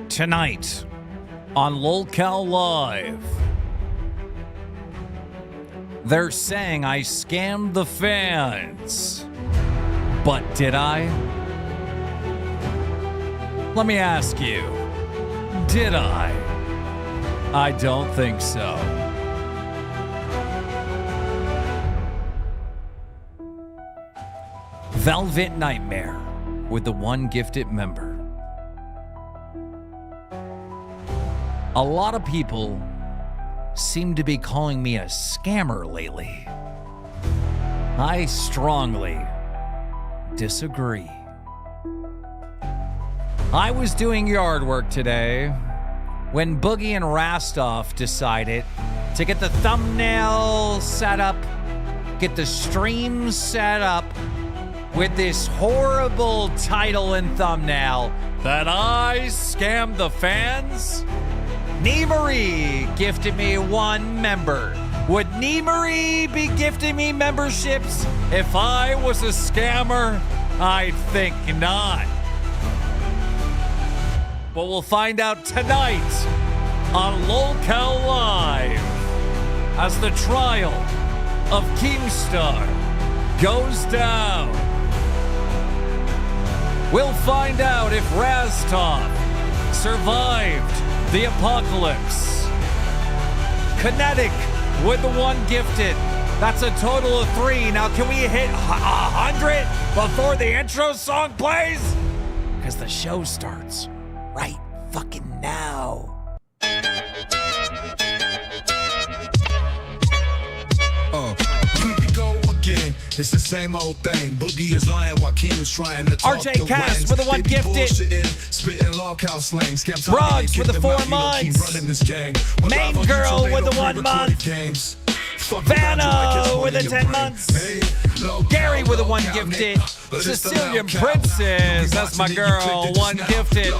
Tonight on LolCow Live, they're saying I scammed the fans. But did I? Let me ask you, did I? I don't think so. Velvet Nightmare with the one gifted member. A lot of people seem to be calling me a scammer lately. I strongly disagree. I was doing yard work today when Boogie and Rastoff decided to get the thumbnail set up, get the stream set up with this horrible title and thumbnail that I scammed the fans. Nee-Marie gifted me one member. Would Nee-Marie be gifting me memberships if I was a scammer? I think not. But we'll find out tonight on LolCow Live as the trial of Keemstar goes down. We'll find out if Rastoff survived the apocalypse. Kinetic with the one gifted. That's a total of 3. Now, can we hit 100 before the intro song plays? Because the show starts right fucking now. It's the same old thing. Boogie is lying while Keem's trying to talk RJ Cass with the one gifted. Spitting LolcowUniverse slang. Rods with the 4 months. Main girl with the 1 month. Vanna with the 10 months. Gary with the 1 gifted. Sicilian Princess, that's my girl, 1 gifted.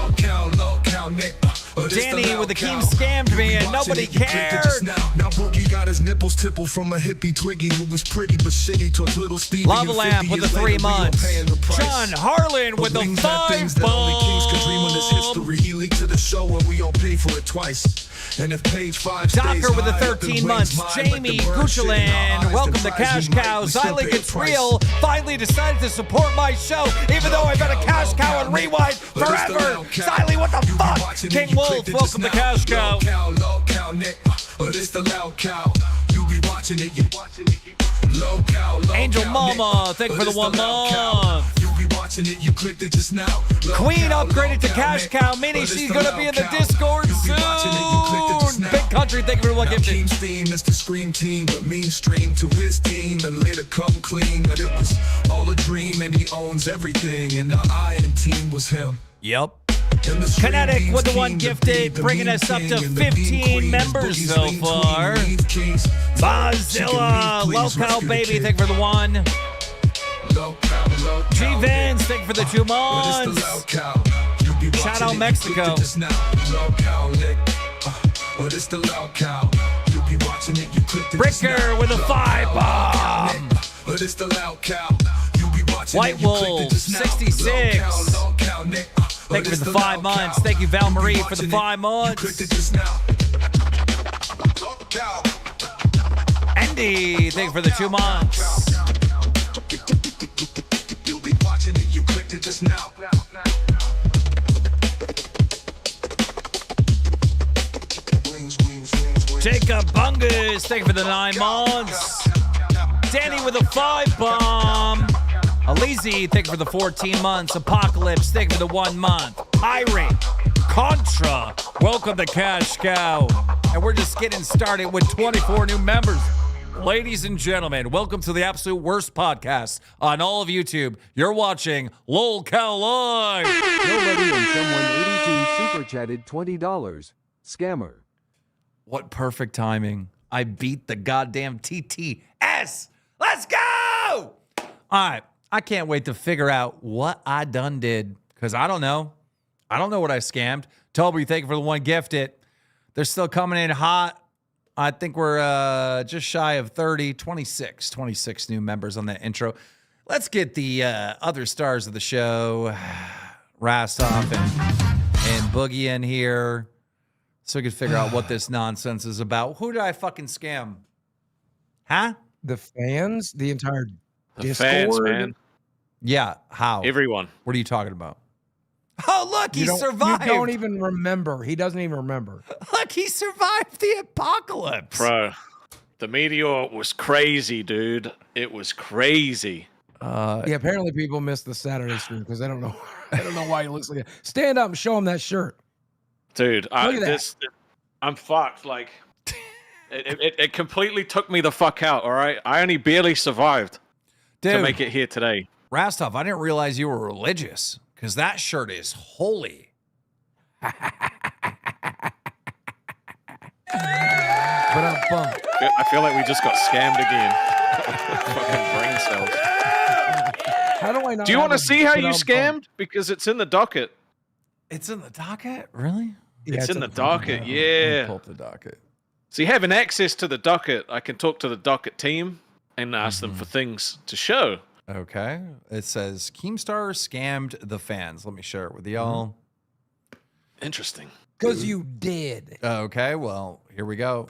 Danny with the Keem scammed me and nobody cared. Now Boogie got his nipples tippled from a hippie Twiggy who was pretty but shitty towards little Stevie. Lava Lamp with the 3 months. John Harlan with the 5 bomb. He leaked to the show and we all pay for it twice. And if page 5 Docker with the 13 months. Jamie Guchelin, welcome to Cash Cow. Zylic It's Real finally decided to support my show, even though I've got a Cash Cow and rewind forever. Zylic, what the fuck? King Wolf, welcome to Cash Cow. But it's the LolcowUniverse. You be watching it, you watching it. Angel Mama, thank you for the 1 month. You be watching it, you clicked it just now. Queen upgraded to Cash Cow, meaning she's gonna be in the Discord soon. Big Country, thank you for the 1 gifted. Keem's theme is the Scream team, but mean stream to his team and later come clean. But it was all a dream and he owns everything. And the Iron team was him. Yep. Kinetic with the 1 gifted, bringing us up to 15 members so far. Bazilla, LolCow Baby, thank you for the 1. G-Vins, thank you for the 2 months. Shout out Mexico. Bricker with a 5 bomb. White Wolf, 66. Thank you for the 5 months. Thank you, Val Marie, for the 5 months. Andy, thank you for the 2 months. You'll be watching it, you clicked it just now. Jacob Bungus, thank you for the 9 months. Danny with a 5 bomb. Alizi, thank you for the 14 months. Apocalypse, thank you for the 1 month. Pirate, Contra, welcome to Cash Cow. And we're just getting started with 24 new members. Ladies and gentlemen, welcome to the absolute worst podcast on all of YouTube. You're watching LolCow Live. Nobody and someone 82 super chatted $20. Scammer. What perfect timing. I beat the goddamn TTS. Let's go! All right. I can't wait to figure out what I done did, because I don't know. I don't know what I scammed. Toby, thank you for the 1 gifted. They're still coming in hot. I think we're just shy of 30, 26 new members on that intro. Let's get the other stars of the show, Rastoff and and Boogie in here so we could figure out what this nonsense is about. Who did I fucking scam? Huh? The fans, the entire The Discord. fans, man. Yeah, how? Everyone. What are you talking about? Oh, look, he survived. You don't even remember. He doesn't even remember. Look, he survived the apocalypse. Bro, the meteor was crazy, dude. It was crazy. Yeah, apparently people missed the Saturday stream because I don't know. I don't know why he looks like that. Stand up and show him that shirt. Dude, Look at I'm fucked. Like, it completely took me the fuck out, all right? I only barely survived to make it here today. Rastov, I didn't realize you were religious because that shirt is holy. But I'm bummed. I feel like we just got scammed again. Fucking brain cells. How do I not? Do you want to have a see how but you I'm scammed? bummed? Because it's in the docket. It's in the docket? Really? Yeah, It's in the a- docket, Let me yeah. pull up the docket. So having access to the docket, I can talk to the docket team and ask them for things to show. Okay. It says Keemstar scammed the fans. Let me share it with y'all. Interesting. Because you did. Okay, well, here we go.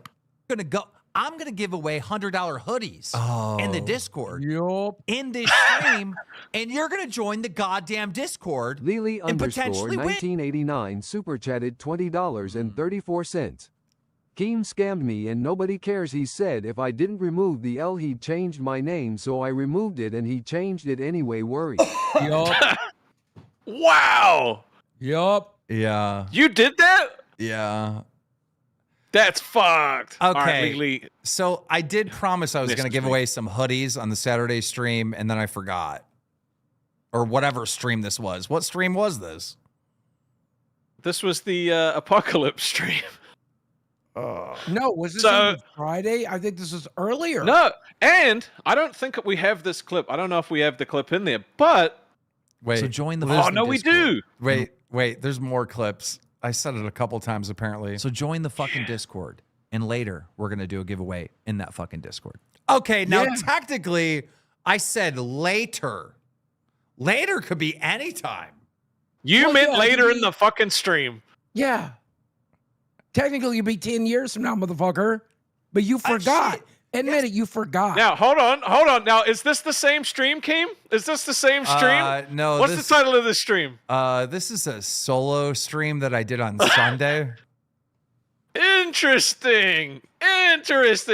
I'm gonna give away $100 hoodies in the Discord Yup. in this stream, and you're gonna join the goddamn Discord. Lily And potentially win. 1989 super chatted $20.34. Keem scammed me and nobody cares. He said if I didn't remove the L he'd changed my name, so I removed it and he changed it anyway. Worry. Yup. Wow! Yup. Yeah. You did that? Yeah. That's fucked. All right, Okay. Lily. So I did promise I was Missed gonna give me. away some hoodies on the Saturday stream, and then I forgot. Or whatever stream this was. What stream was this? This was the apocalypse stream. No, was this So- on Friday? I think this was earlier. No, and I don't think we have this clip. I don't know if we have the clip in there, but Wait. So join the oh fucking no, we Discord. do. Wait, there's more clips. I said it a couple times apparently. So join the fucking Discord. And later, we're going to do a giveaway in that fucking Discord. Okay, now Yeah. technically I said later. Later could be anytime. You Well, meant yeah, later in we- the fucking stream. Yeah. Technically, you'd be 10 years from now, motherfucker. But you forgot. shit. Admit it, you forgot. Now, hold on. Now, is this the same stream, Keem? Is this the same stream? No, What's this, the title of this stream? This is a solo stream that I did on Sunday. Interesting.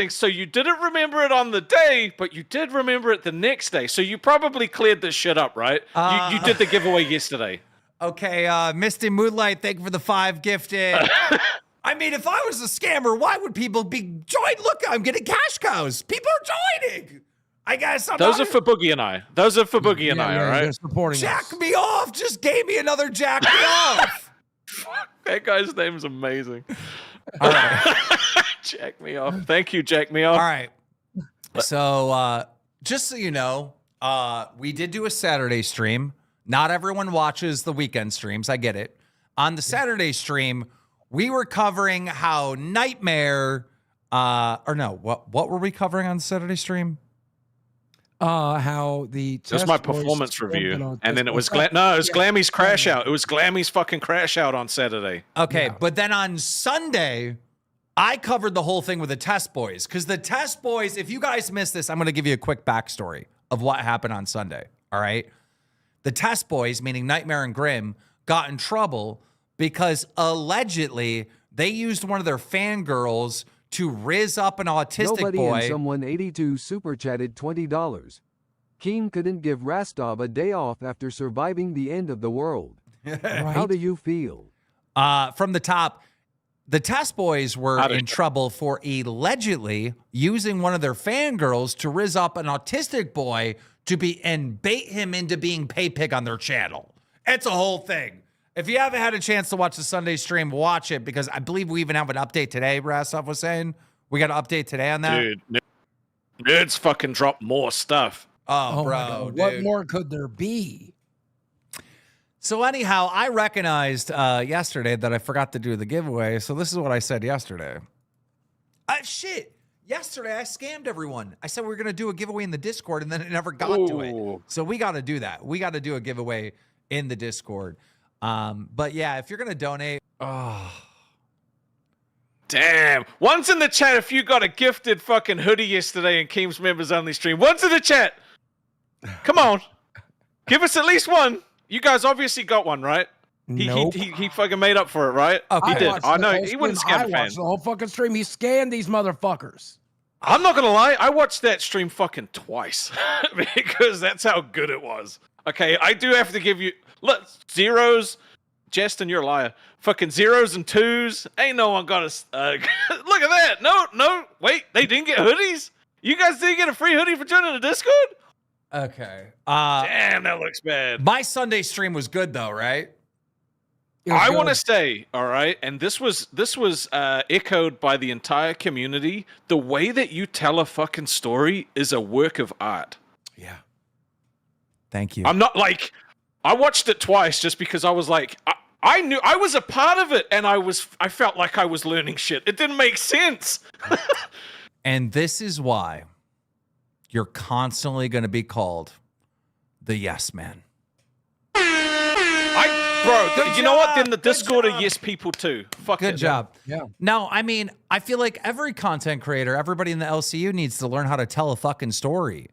So you didn't remember it on the day, but you did remember it the next day. So you probably cleared this shit up, right? You did the giveaway yesterday. Okay, Misty Moonlight, thank you for the 5 gifted. I mean, if I was a scammer, why would people be joined? Look, I'm getting cash cows. People are joining. I guess I'm Those not are for Boogie and I. Those are for Boogie and I, all They're right? supporting jack us. me off. Just gave me another jack me off. That guy's name's amazing. All right. Jack me off. Thank you, Jack me off. All right. So, just so you know, we did do a Saturday stream. Not everyone watches the weekend streams. I get it. On the Saturday stream, we were covering how Nightmare, what were we covering on the Saturday stream? How the It was test my boys performance scammed review. it on And then it was Discord. Glammy's crash out. It was Glammy's fucking crash out on Saturday. Okay, Yeah. but then on Sunday, I covered the whole thing with the Test Boys. Because the Test Boys, if you guys missed this, I'm going to give you a quick backstory of what happened on Sunday. All right. The Test Boys, meaning Nightmare and Grimm, got in trouble because allegedly they used one of their fangirls to rizz up an autistic Nobody boy. and someone 82 super chatted $20. Keem couldn't give Rastov a day off after surviving the end of the world. How Right? do you feel? From the top, the Test Boys were How did- in trouble for allegedly using one of their fangirls to rizz up an autistic boy and bait him into being pay pig on their channel. It's a whole thing. If you haven't had a chance to watch the Sunday stream, watch it because I believe we even have an update today. Rastov was saying we got an update today on that. Dude, nerds fucking dropped more stuff. Oh, Oh, bro, my God. dude. What more could there be? So anyhow, I recognized yesterday that I forgot to do the giveaway. So this is what I said yesterday. Shit. Yesterday, I scammed everyone. I said we were going to do a giveaway in the Discord, and then it never got to it. Ooh. So we got to do that. We got to do a giveaway in the Discord. But yeah, if you're gonna donate, Damn. One's in the chat if you got a gifted fucking hoodie yesterday in Keem's members only stream. One's in the chat. Come on. Give us at least one. You guys obviously got one, right? Nope. He fucking made up for it, right? Okay. He did. watched I the know. whole He wouldn't stream. scam I fan. watched the whole fucking stream. He scanned these motherfuckers. I'm not gonna lie, I watched that stream fucking twice because that's how good it was. Okay, I do have to give you look zeros. Justin, you're a liar. Fucking zeros and twos. Ain't no one got us. Look at that. No. Wait, they didn't get hoodies. You guys didn't get a free hoodie for joining the Discord. okay. Damn, that looks bad. My Sunday stream was good though, right? It was I good. want to say, all right, and this was echoed by the entire community. The way that you tell a fucking story is a work of art. Yeah. Thank you. I'm not like, I watched it twice just because I was like, I knew I was a part of it, and I felt like I was learning shit. It didn't make sense. And this is why you're constantly going to be called the yes man. Bro, you know what? Then the Good Discord job. are yes people too. Fuck Good it. job. Yeah. No, I mean, I feel like every content creator, everybody in the LCU needs to learn how to tell a fucking story.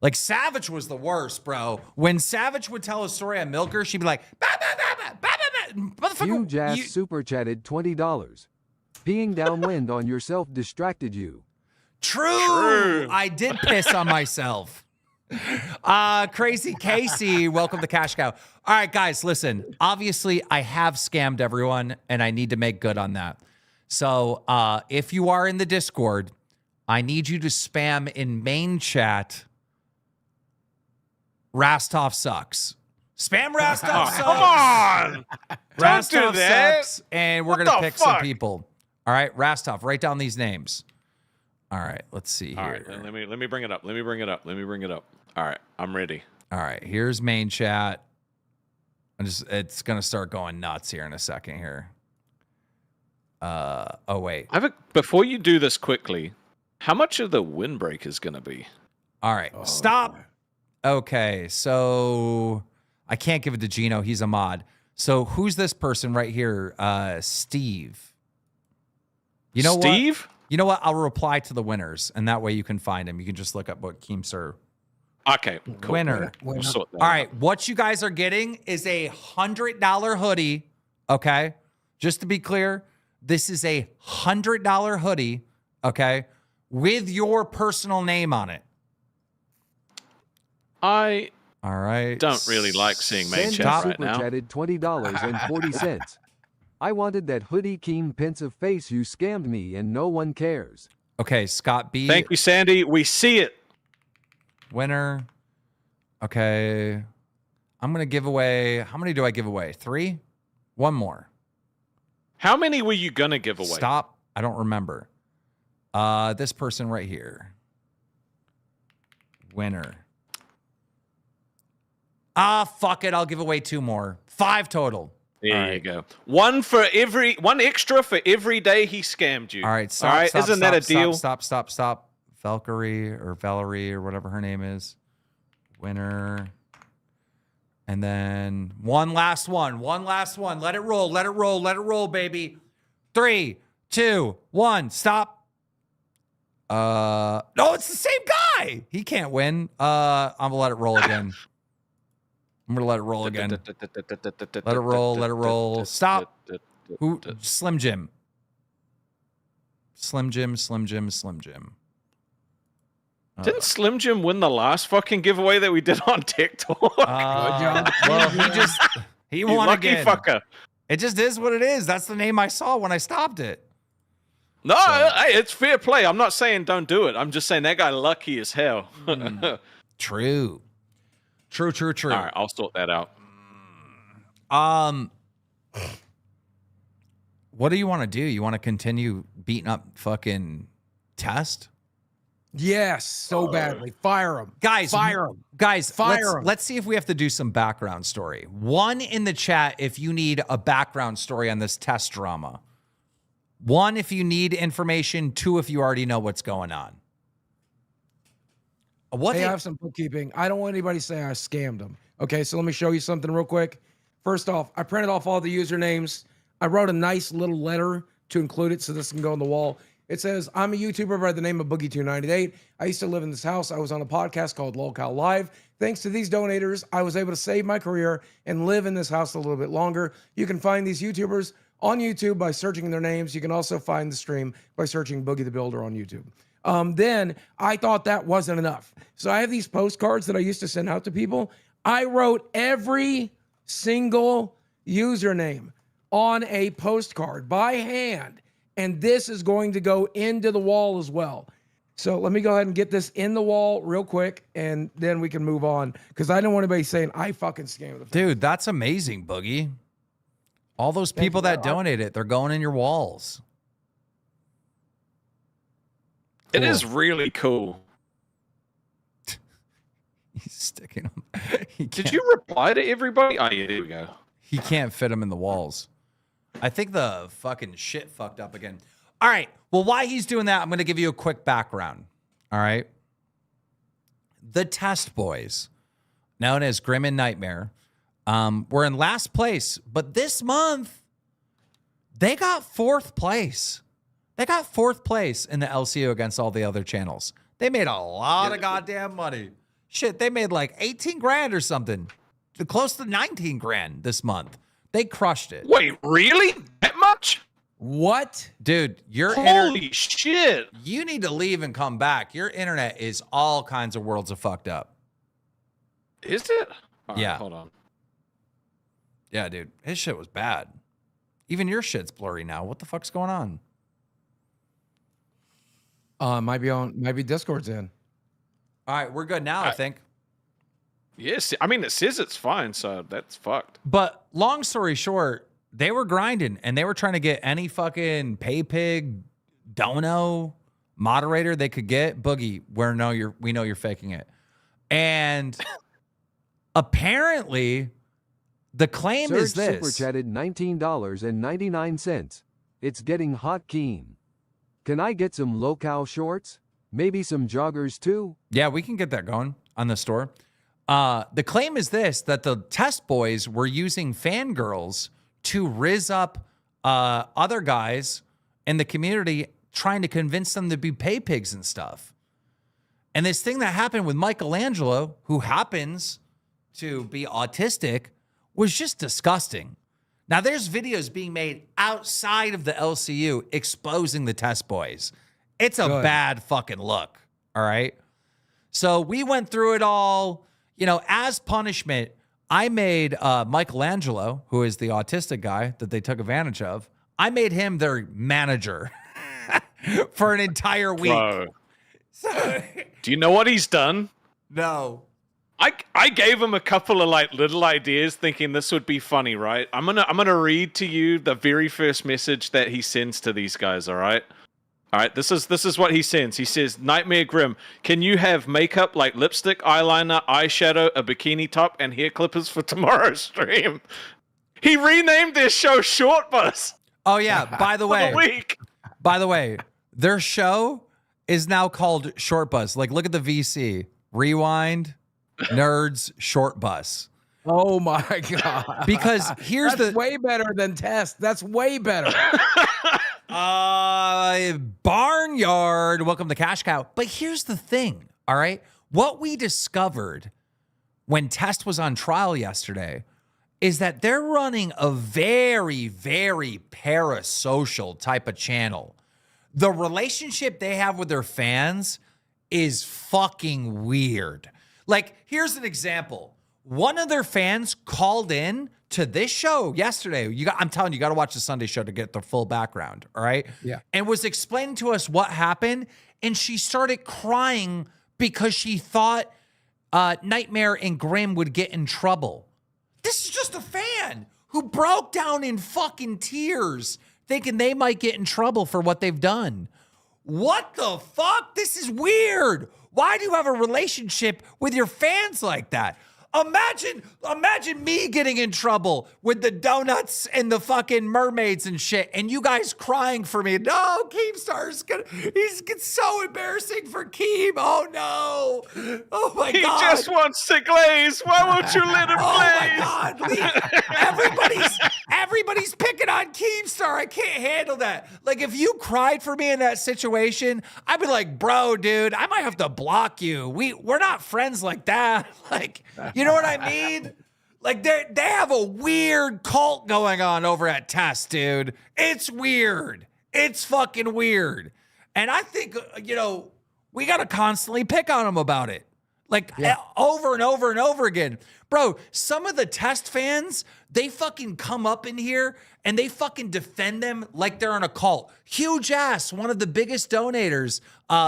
Like Savage was the worst, bro. When Savage would tell a story on Milker, she'd be like, bah, bah, bah, bah, bah, bah, bah. Motherfucker, Huge ass super chatted $20. Peeing downwind on yourself distracted you. True. I did piss on myself. Crazy Casey, welcome to Cash Cow. All right, guys, listen. Obviously, I have scammed everyone, and I need to make good on that. So if you are in the Discord, I need you to spam in main chat, Rastov sucks. Spam Rastov sucks. Come on. Don't do Rastov that. sucks, and we're What going to the pick some fuck? people. All right, Rastov, write down these names. All right, let's see here. All right, let me bring it up. Let me bring it up. All right, I'm ready. All right, here's main chat. It's gonna start going nuts here in a second here. Oh wait. Before you do this quickly, how much of the windbreak is gonna be? All right, stop. Okay, so I can't give it to Gino. He's a mod. So who's this person right here? Steve. You know what? Steve? You know what? I'll reply to the winners, and that way you can find him. You can just look up what Keemstar Okay, cool. winner. We'll sort that All out. right, what you guys are getting is a $100 hoodie. Okay, just to be clear, this is a $100 hoodie. Okay, with your personal name on it. I All right. don't really like seeing main Sandy chat right super now. chatted $20.40. I wanted that hoodie Keem pensive face you scammed me and no one cares. Okay, Scott B. Thank you, Sandy. We see it. Winner. Okay. I'm going to give away. How many do I give away? 3? One more. How many were you gonna give away? Stop. I don't remember. This person right here. Winner. Fuck it. I'll give away 2 more. 5 total. There you go. One extra for every day he scammed you. All right. Stop. All right. Stop, Isn't stop, that a deal? Stop. Valkyrie or Valerie or whatever her name is. Winner. And then one last one. Let it roll, baby. 3, 2, 1. Stop. No, it's the same guy. He can't win. I'm gonna let it roll again. Let it roll again. Let it roll. Stop. Who? Slim Jim. Didn't Slim Jim win the last fucking giveaway that we did on TikTok? Well, he you won lucky again. fucker. It just is what it is. That's the name I saw when I stopped it. No, hey, it's fair play. I'm not saying don't do it. I'm just saying that guy lucky as hell. True. All right, I'll sort that out. What do you want to do? You want to continue beating up fucking Test? Yes, so badly. Fire him. Guys, Fire him. Guys, Fire 'em. let's see if we have to do some background story. 1 in the chat if you need a background story on this Test drama. 1 if you need information. 2 if you already know what's going on. What? Hey, I have some bookkeeping. I don't want anybody saying I scammed them. Okay, so let me show you something real quick. First off, I printed off all the usernames. I wrote a nice little letter to include it so this can go on the wall. It says, I'm a YouTuber by the name of Boogie298. I used to live in this house. I was on a podcast called Lolcow Live. Thanks to these donators, I was able to save my career and live in this house a little bit longer. You can find these YouTubers on YouTube by searching their names. You can also find the stream by searching Boogie the Builder on YouTube. Then I thought that wasn't enough. So I have these postcards that I used to send out to people. I wrote every single username on a postcard by hand. And this is going to go into the wall as well. So let me go ahead and get this in the wall real quick, and then we can move on. Because I don't want anybody saying I fucking scammed the Dude, that's amazing, Boogie. All those people that donated, they're going in your walls. It is really cool. He's sticking them. Did you reply to everybody? Oh, yeah, there we go. He can't fit them in the walls. I think the fucking shit fucked up again. All right. Well, while he's doing that, I'm going to give you a quick background. All right. The Test Boys, known as Grim and Nightmare, were in last place. But this month, they got fourth place. They got fourth place in the LCU against all the other channels. They made a lot of goddamn money. Shit, they made like 18 grand or something. Close to 19 grand this month. They crushed it. Wait, really? That much? What? Dude, your Holy shit. You need to leave and come back. Your internet is all kinds of worlds of fucked up. Is it? All yeah. Right, hold on. Yeah, dude. His shit was bad. Even your shit's blurry now. What the fuck's going on? Might be Discord's in. All right, we're good now, I think. Yes, I mean, it says it's fine, so that's fucked. But long story short, they were grinding and they were trying to get any fucking pay pig, dono moderator they could get. Boogie, we know you're faking it. And apparently the claim Surge is this. super chatted $19.99. It's getting hot, Keen. Can I get some Lolcow shorts? Maybe some joggers too? Yeah, we can get that going on the store. The claim is this, that the Test Boys were using fangirls to rizz up other guys in the community, trying to convince them to be pay pigs and stuff. And this thing that happened with Michelangelo, who happens to be autistic, was just disgusting. Now, there's videos being made outside of the LCU exposing the Test Boys. It's a bad fucking look, all right? So we went through it all. You know, as punishment, I made Michelangelo, who is the autistic guy that they took advantage of, I made him their manager for an entire week. Bro. Do you know what he's done? No. I gave him a couple of like little ideas thinking this would be funny, right? I'm gonna read to you the very first message that he sends to these guys, all right? All right, this is what he sends. He says, Nightmare Grim, can you have makeup like lipstick, eyeliner, eyeshadow, a bikini top, and hair clippers for tomorrow's stream? He renamed their show Short Bus. Oh, yeah. By the way, week. By the way, their show is now called Short Bus. Like, look at the VC. Rewind, Nerds, Short Bus. Oh my God. Because here's That's way better than Test. That's way better. Barnyard, welcome to Cash Cow. But here's the thing, all right? What we discovered when Test was on trial yesterday is that they're running a very, very parasocial type of channel. The relationship they have with their fans is fucking weird. Like, here's an example. One of their fans called in to this show yesterday. I'm telling you, you got to watch the Sunday show to get the full background, all right? Yeah. And was explaining to us what happened, and she started crying because she thought Nightmare and Grim would get in trouble. This is just a fan who broke down in fucking tears thinking they might get in trouble for what they've done. What the fuck? This is weird. Why do you have a relationship with your fans like that? Imagine me getting in trouble with the donuts and the fucking mermaids and shit, and you guys crying for me. No, Keemstar's it's so embarrassing for Keem. Oh no. Oh my He God. just wants to glaze. Why won't you let him Oh my glaze? God. Everybody's picking on Keemstar. I can't handle that. Like, if you cried for me in that situation, I'd be like, bro, dude, I might have to block you. We're not friends like that. Like, you know what I mean? Like, they have a weird cult going on over at Test, dude. It's weird. It's fucking weird. And I think, we got to constantly pick on them about it. Like, over and over and over again. Bro, some of the Test fans, they fucking come up in here and they fucking defend them like they're in a cult. Huge Ass, one of the biggest donators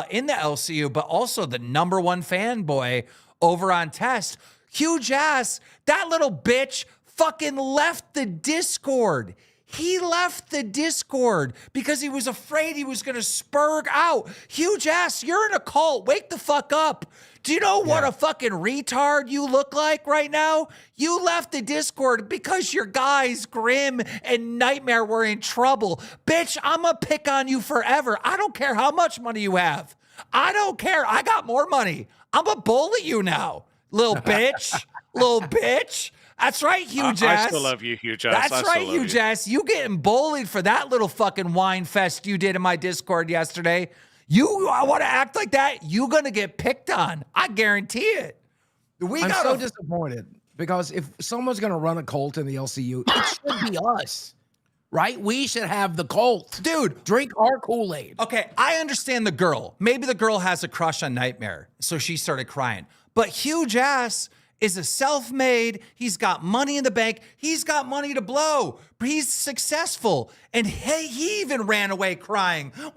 in the LCU, but also the #1 fanboy over on Test. Huge Ass, that little bitch fucking left the Discord. He left the Discord because he was afraid he was going to spurg out. Huge Ass, you're in a cult. Wake the fuck up. Do you know what a fucking retard you look like right now? You left the Discord because your guys, Grim and Nightmare, were in trouble. Bitch, I'm going to pick on you forever. I don't care how much money you have. I don't care. I got more money. I'm going to bully you now. Little bitch. Little bitch. That's right, Huge Ass. I still love you, Huge Ass. That's right, Huge Ass. You getting bullied for that little fucking wine fest you did in my Discord yesterday. I want to act like that, you going to get picked on. I guarantee it. I'm so disappointed because if someone's going to run a cult in the LCU, it should be us, right? We should have the cult. Dude, drink our Kool-Aid. Okay, I understand the girl. Maybe the girl has a crush on Nightmare, so she started crying. But Huge Ass is a self-made, he's got money in the bank, he's got money to blow, he's successful. And hey, he even ran away crying. Well,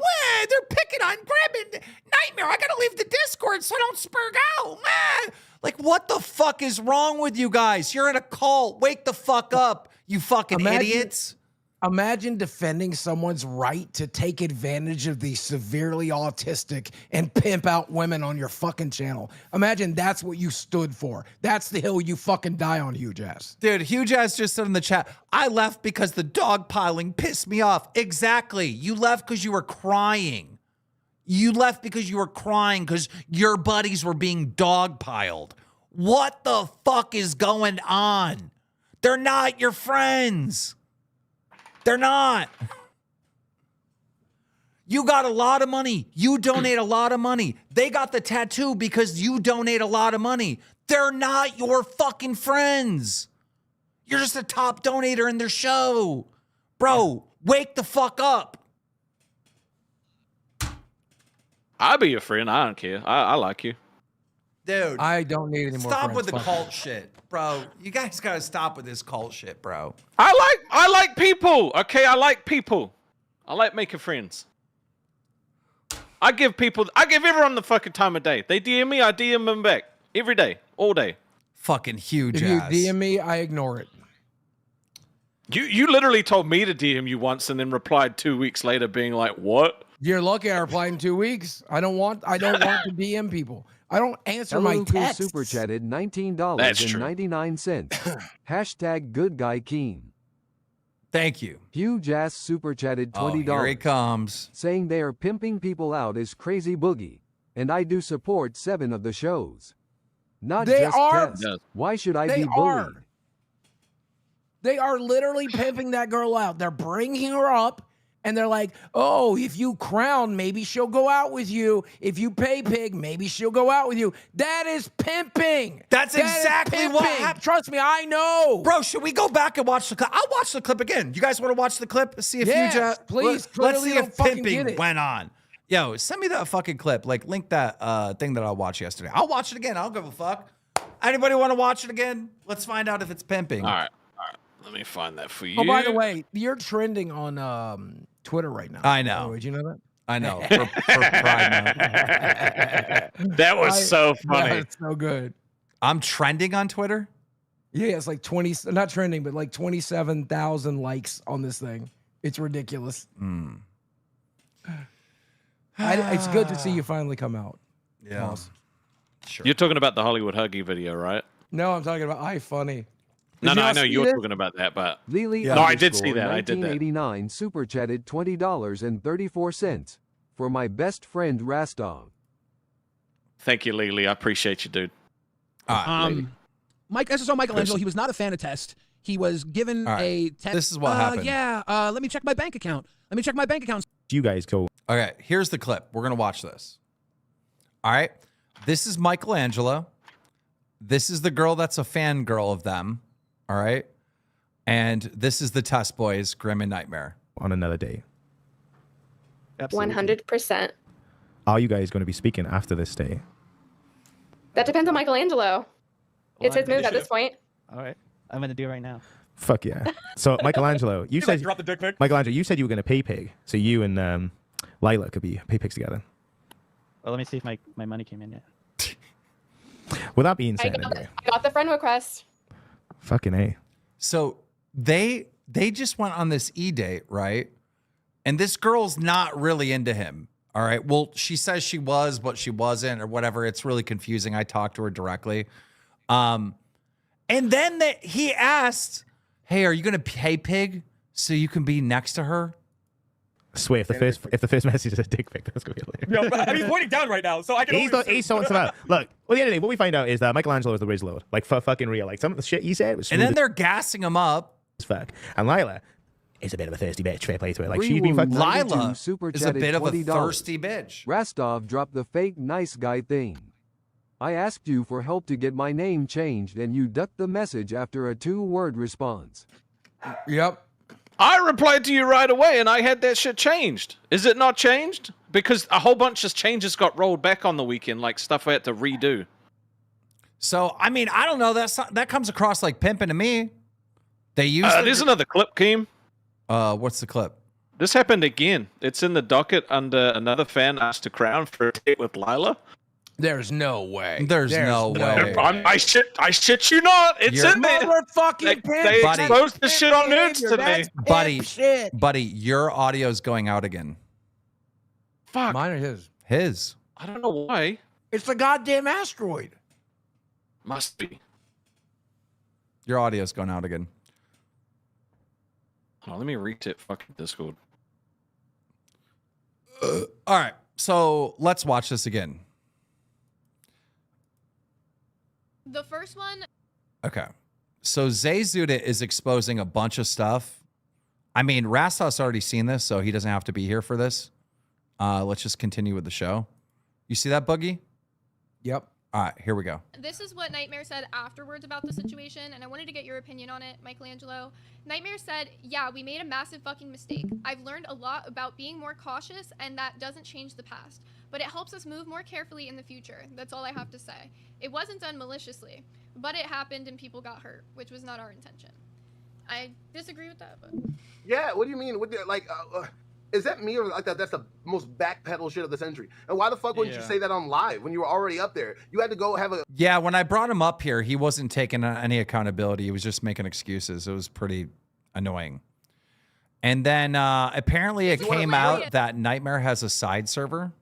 they're picking on Grim and Nightmare. I gotta leave the Discord so I don't spurg out. Like, what the fuck is wrong with you guys? You're in a cult. Wake the fuck up, you fucking idiots. Imagine defending someone's right to take advantage of the severely autistic and pimp out women on your fucking channel. Imagine that's what you stood for. That's the hill you fucking die on, Huge Ass. Dude, Huge Ass just said in the chat, I left because the dog piling pissed me off. Exactly. You left because you were crying. You left because you were crying because your buddies were being dog piled. What the fuck is going on? They're not your friends. They're not. You got a lot of money. You donate a lot of money. They got the tattoo because you donate a lot of money. They're not your fucking friends. You're just a top donator in their show. Bro, wake the fuck up. I'll be your friend. I don't care. I like you. Dude, I don't need any more stop friends. with the Fuck cult shit. Bro, you guys got to stop with this cult shit, bro. I like people. Okay, I like people. I like making friends. I give everyone the fucking time of day. They DM me, I DM them back. Every day, all day. Fucking Huge If you Ass. DM me, I ignore it. You literally told me to DM you once and then replied 2 weeks later being like, what? You're lucky I replied in 2 weeks. I don't want to DM people. I don't answer my Loku texts. super chatted That's $19.99. Hashtag good guy Keem. Thank you. Huge Ass super chatted $20. Oh, here he comes. Saying they are pimping people out is crazy boogie. And I do support 7 of the shows. Not They just are- Test. Yes. Why should I They be bullied? are. They are literally pimping that girl out. They're bringing her up, and they're like, oh, if you crown, maybe she'll go out with you. If you pay pig, maybe she'll go out with you. That is pimping. That's That is exactly what pimping. happened. Trust me, I know. Bro, should we go back and watch the clip? I'll watch the clip again. You guys want to watch the clip? See if Yes, Huge Ass... please. Let's Clearly see don't if fucking get pimping it. went on. Yo, send me that fucking clip. Like, link that thing that I watched yesterday. I'll watch it again. I don't give a fuck. Anybody want to watch it again? Let's find out if it's pimping. All right. Let me find that for you. Oh, by the way, you're trending on Twitter right now. I know. Did you know that? I know. For Pride Month. That was so funny. Yeah, it's so good. I'm trending on Twitter? Yeah, it's like 20, not trending, but like 27,000 likes on this thing. It's ridiculous. It's good to see you finally come out. Yeah. Boss. Sure. You're talking about the Hollywood Huggy video, right? No, I'm talking about iFunny. No, Did no, y'all I know see you're this? talking about that, but Lily No, I did see that. I did that. 1989 super chatted $20.34 for my best friend Rastov. thank you, Lily. I appreciate you, dude. SSO Michelangelo, he was not a fan of test. He was given All right. a test. This is what happened. Yeah, let me check my bank account. Let me check my bank account. You guys go. Okay, here's the clip. We're going to watch this. All right. This is Michelangelo. This is the girl that's a fangirl of them. All right. And this is the Test Boys, Grim and Nightmare. On another day. 100%. Are you guys going to be speaking after this day? That depends on Michelangelo. It's his move at this point. All right. I'm going to do it right now. Fuck yeah. So Michelangelo, you said drop the dick pic. Michelangelo, you said you were going to pay pig. So you and Lila could be pay pigs together. Well, let me see if my money came in yet. With that being I said, got the friend request. fucking A. So they just went on this e-date, right? And this girl's not really into him. All right. Well, she says she was, but she wasn't, or whatever. It's really confusing. I talked to her directly. And then he asked, "Hey, are you gonna pay pig so you can be next to her?" I swear, if the first message is a dick pic, that's gonna be hilarious. Yo, but, I mean, he's pointing down right now, so I can. He's sorting stuff out. Look, well, the end of the day, what we find out is that Michelangelo is the Riz Lord, like for fucking real. Like some of the shit he said was And then they're gassing him up. as fuck. And Lila is a bit of a thirsty bitch. Fair play to her. Like she's Rewound been fucking. 92 Lila super is a chatted bit of a $20. thirsty bitch. Rastov dropped the fake nice guy thing. I asked you for help to get my name changed and you ducked the message after a 2-word response. Yep. I replied to you right away, and I had that shit changed. Is it not changed? Because a whole bunch of changes got rolled back on the weekend, like stuff I had to redo. So, I mean, I don't know. That comes across like pimping to me. They use There's another clip, Keem. what's the clip? This happened again. It's in the docket under another fan asked to crown for a date with Lila. There's no way. There's no way. I shit you not. It's in there. Motherfucking They Buddy. exposed the shit on nudes today. Buddy, your audio's going out again. Fuck. Mine or his? His. I don't know why. It's the goddamn asteroid. Must be. Your audio's going out again. Hold on, let me retip fucking Discord. All right. So let's watch this again. The first one. Okay. So Zay Zuda is exposing a bunch of stuff. I mean, Rastov's already seen this, so he doesn't have to be here for this. Let's just continue with the show. You see that, Boogie? Yep. All right, here we go. This is what Nightmare said afterwards about the situation, and I wanted to get your opinion on it, Michelangelo. Nightmare said, yeah, we made a massive fucking mistake. I've learned a lot about being more cautious, and that doesn't change the past. But it helps us move more carefully in the future. That's all I have to say. It wasn't done maliciously, but it happened and people got hurt, which was not our intention. I disagree with that, but... Yeah, what do you mean? What, like, is that me or like that? That's the most backpedal shit of the century. And why the fuck wouldn't you say that on live when you were already up there? You had to go have a... Yeah, when I brought him up here, he wasn't taking any accountability. He was just making excuses. It was pretty annoying. And then apparently it came out that Nightmare has a side server.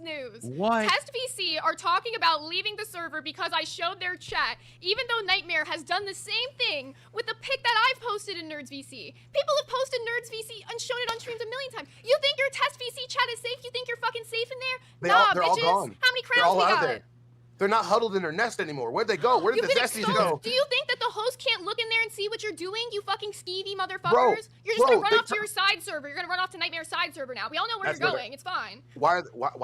News. What? Test VC are talking about leaving the server because I showed their chat, even though Nightmare has done the same thing with the pic that I've posted in Nerds VC. People have posted Nerds VC and shown it on streams a million times. You think your Test VC chat is safe? You think you're fucking safe in there? They're bitches. all gone. How many They're crowns all we out got? there. They're not huddled in their nest anymore. Where'd they go? Where did You've the been Zesties exposed. go? Do you think that the host can't look in there and see what you're doing, you fucking skeevy motherfuckers? Bro, You're just gonna run they off to your side server. You're gonna run off to Nightmare's side server now. We all know where That's you're what going. It's fine. Why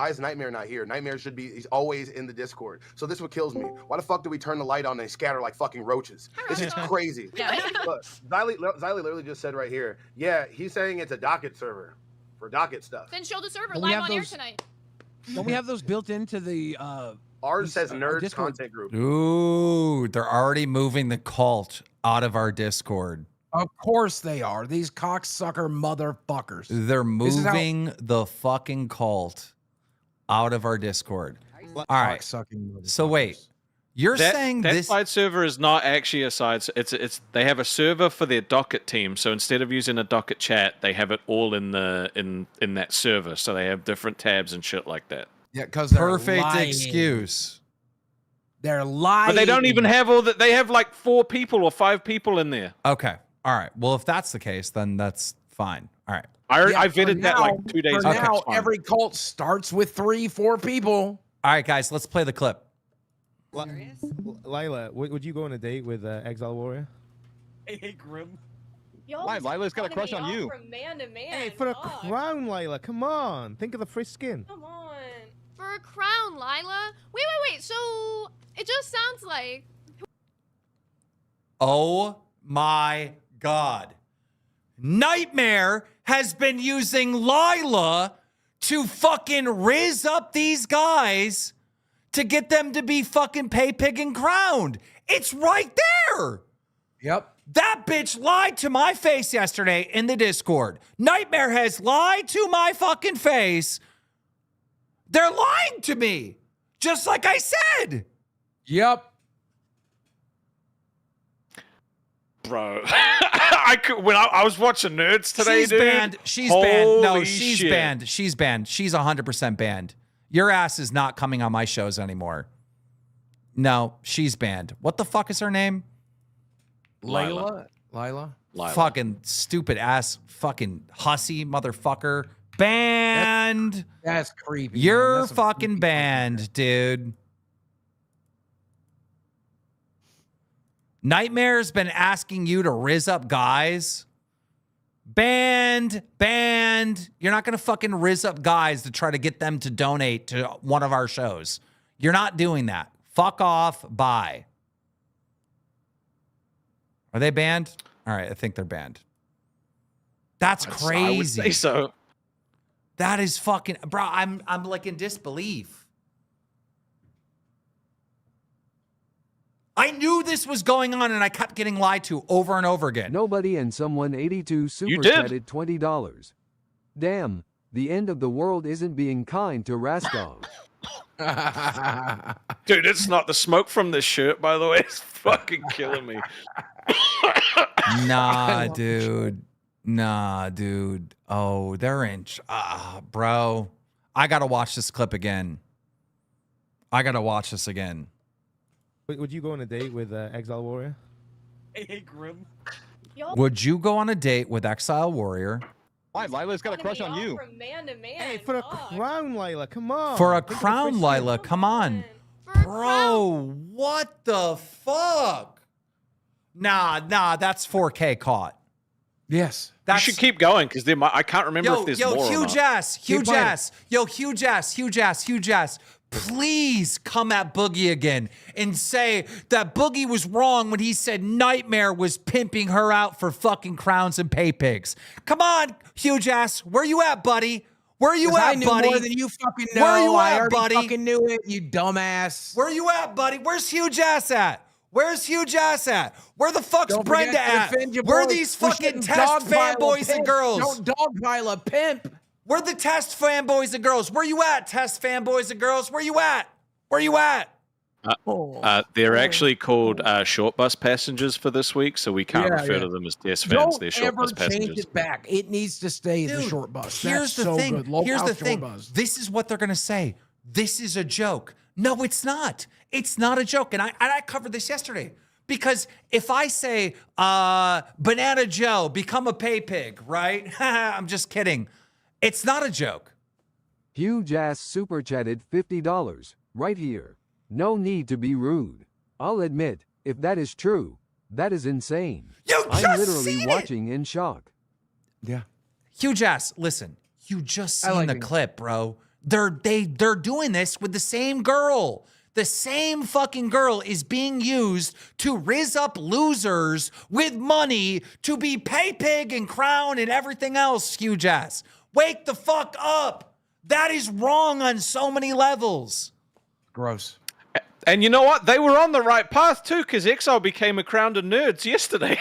is Nightmare not here? Nightmare should be, he's always in the Discord. So this is what kills me. Why the fuck do we turn the light on and they scatter like fucking roaches? This is crazy. Look, Xylee literally just said right here, yeah, he's saying it's a docket server for docket stuff. Then show the server Don't we live have on air those- tonight. Don't we have those built into the Ours says our nerds Discord? content group. Ooh, they're already moving the cult out of our Discord. Of course they are. These cocksucker motherfuckers. They're This is how- moving the fucking cult out of our Discord. All right. Cocksucking So wait, you're saying that this? side server is not actually a side. It's they have a server for their docket team. So instead of using a docket chat, they have it all in the in that server. So they have different tabs and shit like that. Yeah, because Perfect excuse. They're lying. But they don't even have all that. They have like 4 people or 5 people in there. Okay. All right. Well, if that's the case, then that's fine. All right. I vetted that like 2 days ago. ago. Now, every cult starts with 3, 4 people. All right, guys, let's play the clip. Lila, would you go on a date with Exile Warrior? Hey, Grim. Why? Lila's got a crush on you. From man to man. Hey, for a crown, Lila. Come on. Think of the free skin. Come on. For a crown, Lila. Wait. So it just sounds like. Oh my God. Nightmare has been using Lila to fucking riz up these guys to get them to be fucking pay pig and crowned. It's right there. Yep. That bitch lied to my face yesterday in the Discord. Nightmare has lied to my fucking face. They're lying to me, just like I said. Yep. Bro, when I was watching Nerds today, She's dude. banned. She's banned. No, Holy she's shit. banned. She's banned. She's 100% banned. Your ass is not coming on my shows anymore. No, she's banned. What the fuck is her name? Lila. Fucking stupid ass fucking hussy motherfucker. Banned. That's creepy. You're fucking banned, dude. Nightmare's been asking you to riz up guys. Banned. You're not going to fucking riz up guys to try to get them to donate to one of our shows. You're not doing that. Fuck off. Bye. Are they banned? All right, I think they're banned. That's crazy. I would say so. That is fucking, bro. I'm like in disbelief. I knew this was going on, and I kept getting lied to over and over again. Nobody and someone 82 super chatted $20. Damn, the end of the world isn't being kind to Rastov. Dude, it's not the smoke from this shirt, by the way. It's fucking killing me. Nah, dude. Oh, they're in. Bro. I got to watch this clip again. Would you go on a date with Exile Warrior? Hey, Grim. Would you go on a date with Exile Warrior? Why? Lila's got a crush on you. From man to man. Hey, for a crown, Lila. Come on. For a Think of the crown, free Lila. skin. Come on. Bro, what the fuck? Nah, that's 4K caught. Yes. You should keep going because I can't remember if there's more or huge not. ass. Yo, huge ass. Please come at Boogie again and say that Boogie was wrong when he said Nightmare was pimping her out for fucking crowns and pay pigs. Come on, huge ass. Where you at, buddy? Where you at, I knew buddy? more than you fucking know. Where you I at, already buddy? fucking knew it, you dumbass. Where you at, buddy? Where's huge ass at? Where's huge ass at? Where the fuck's Don't Brenda forget to at? defend your Where are boy. these We fucking shouldn't test dogpile a fanboys and pimp. girls? Don't dogpile a pimp. Where the test fanboys and girls? Where you at, test fanboys and girls? Where you at? Where you at? They're actually called short bus passengers for this week, so we can't refer to them as test fans. They're short bus Don't ever change passengers. it back. It needs to stay the Dude, short bus. Here's That's the so thing. good. Local Here's the short thing. bus. This is what they're gonna say. This is a joke. No, it's not. It's not a joke. And I covered this yesterday. Because if I say, Banana Joe, become a pay pig, right? I'm just kidding. It's not a joke. Huge ass super chatted $50. Right here. No need to be rude. I'll admit, if that is true, that is insane. I'm literally watching in shock. Yeah. Huge ass. Listen, you just seen like the it. clip, bro. They're doing this with the same girl. The same fucking girl is being used to riz up losers with money to be pay pig and crown and everything else, huge ass. Wake the fuck up. That is wrong on so many levels. Gross. And you know what? They were on the right path too, because Exile became a crown of nerds yesterday.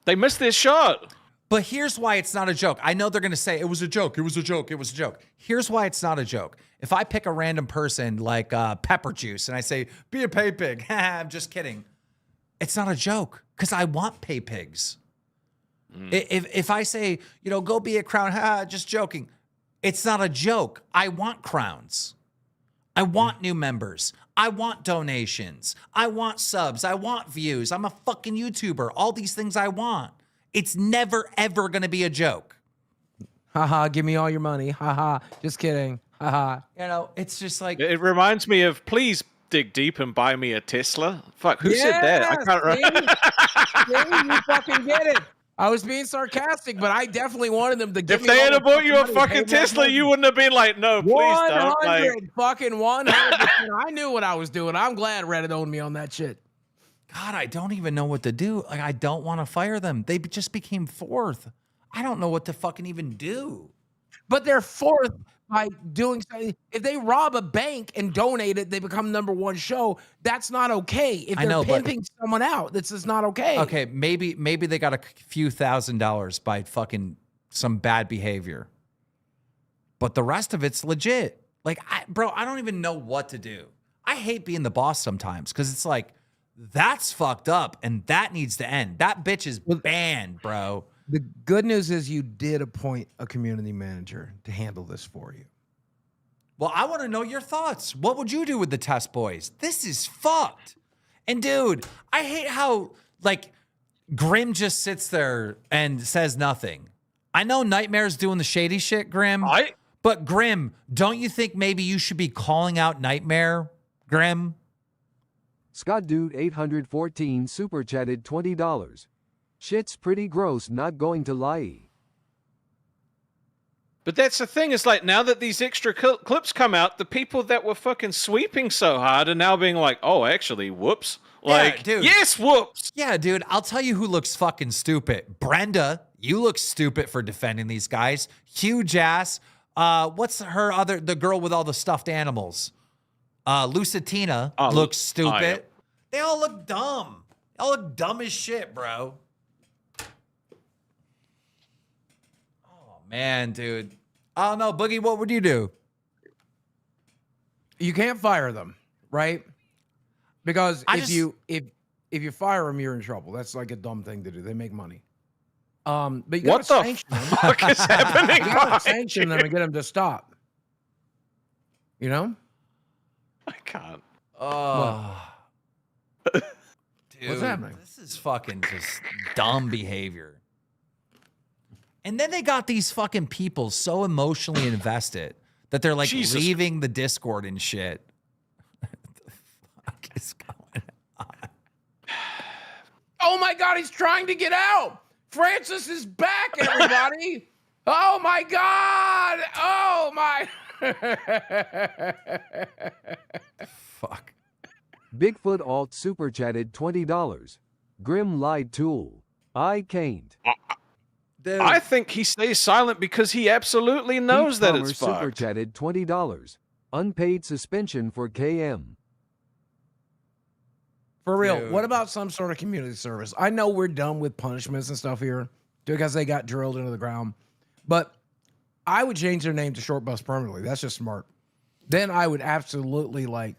They missed their shot. But here's why it's not a joke. I know they're going to say it was a joke. It was a joke. It was a joke. Here's why it's not a joke. If I pick a random person like Pepper Juice and I say, be a pay pig. I'm just kidding. It's not a joke because I want pay pigs. If I say, go be a crown, just joking. It's not a joke. I want crowns. I want new members. I want donations. I want subs. I want views. I'm a fucking YouTuber. All these things I want. It's never, ever going to be a joke. Haha, give me all your money. Haha, just kidding. Haha. You know, it's just like... It reminds me of, please dig deep and buy me a Tesla. Fuck, who said that? I can't remember. See, you fucking get it. I was being sarcastic, but I definitely wanted them to give If me they all had the bought you a money, fucking pay more Tesla, money. you wouldn't have been like, no, please don't. 100, Like, fucking 100%. I knew what I was doing. I'm glad Reddit owned me on that shit. God, I don't even know what to do. Like, I don't want to fire them. They just became fourth. I don't know what to fucking even do. But they're fourth by doing something. If they rob a bank and donate it, they become #1 show. That's not okay. If I they're know, but- pimping someone out, this is not okay. Okay, maybe they got a few $1,000s by fucking some bad behavior. But the rest of it's legit. Like, bro, I don't even know what to do. I hate being the boss sometimes because it's like, that's fucked up and that needs to end. That bitch is banned, bro. The good news is you did appoint a community manager to handle this for you. Well, I want to know your thoughts. What would you do with the test boys? This is fucked. And dude, I hate how like Grim just sits there and says nothing. I know Nightmare's doing the shady shit, Grim. But Grim, don't you think maybe you should be calling out Nightmare, Grim? Scott Dude 814 super chatted $20. Shit's pretty gross, not going to lie. but that's the thing. Is like now that these extra clips come out, the people that were fucking sweeping so hard are now being like, oh, actually, whoops. Like, Yeah, dude. yes, whoops. Yeah, dude, I'll tell you who looks fucking stupid. Brenda, you look stupid for defending these guys. Huge ass. What's her other, the girl with all the stuffed animals? Lucitina looks stupid. yeah. They all look dumb. They all look dumb as shit, bro. Oh, man, dude. I don't know. Boogie, what would you do? You can't fire them, right? Because if you fire them, you're in trouble. That's like a dumb thing to do. They make money. But you What gotta the sanction them. fuck is happening? You gotta behind sanction them you? and get them to stop. You know? I can't. Oh. Dude, What's happening? This is fucking just dumb behavior. And then they got these fucking people so emotionally invested that they're like Jesus. leaving the Discord and shit. What the fuck is going on? Oh my God, he's trying to get out. Francis is back, everybody. Oh my God. Oh my. Fuck. Bigfoot Alt super chatted $20. Grim lied tool. I can't. Dude. I think he stays silent because he absolutely knows that it's super fucked. chatted $20. Unpaid suspension for KM. For real, Dude. what about some sort of community service? I know we're done with punishments and stuff here because they got drilled into the ground, but I would change their name to Short Bus permanently. That's just smart. Then I would absolutely like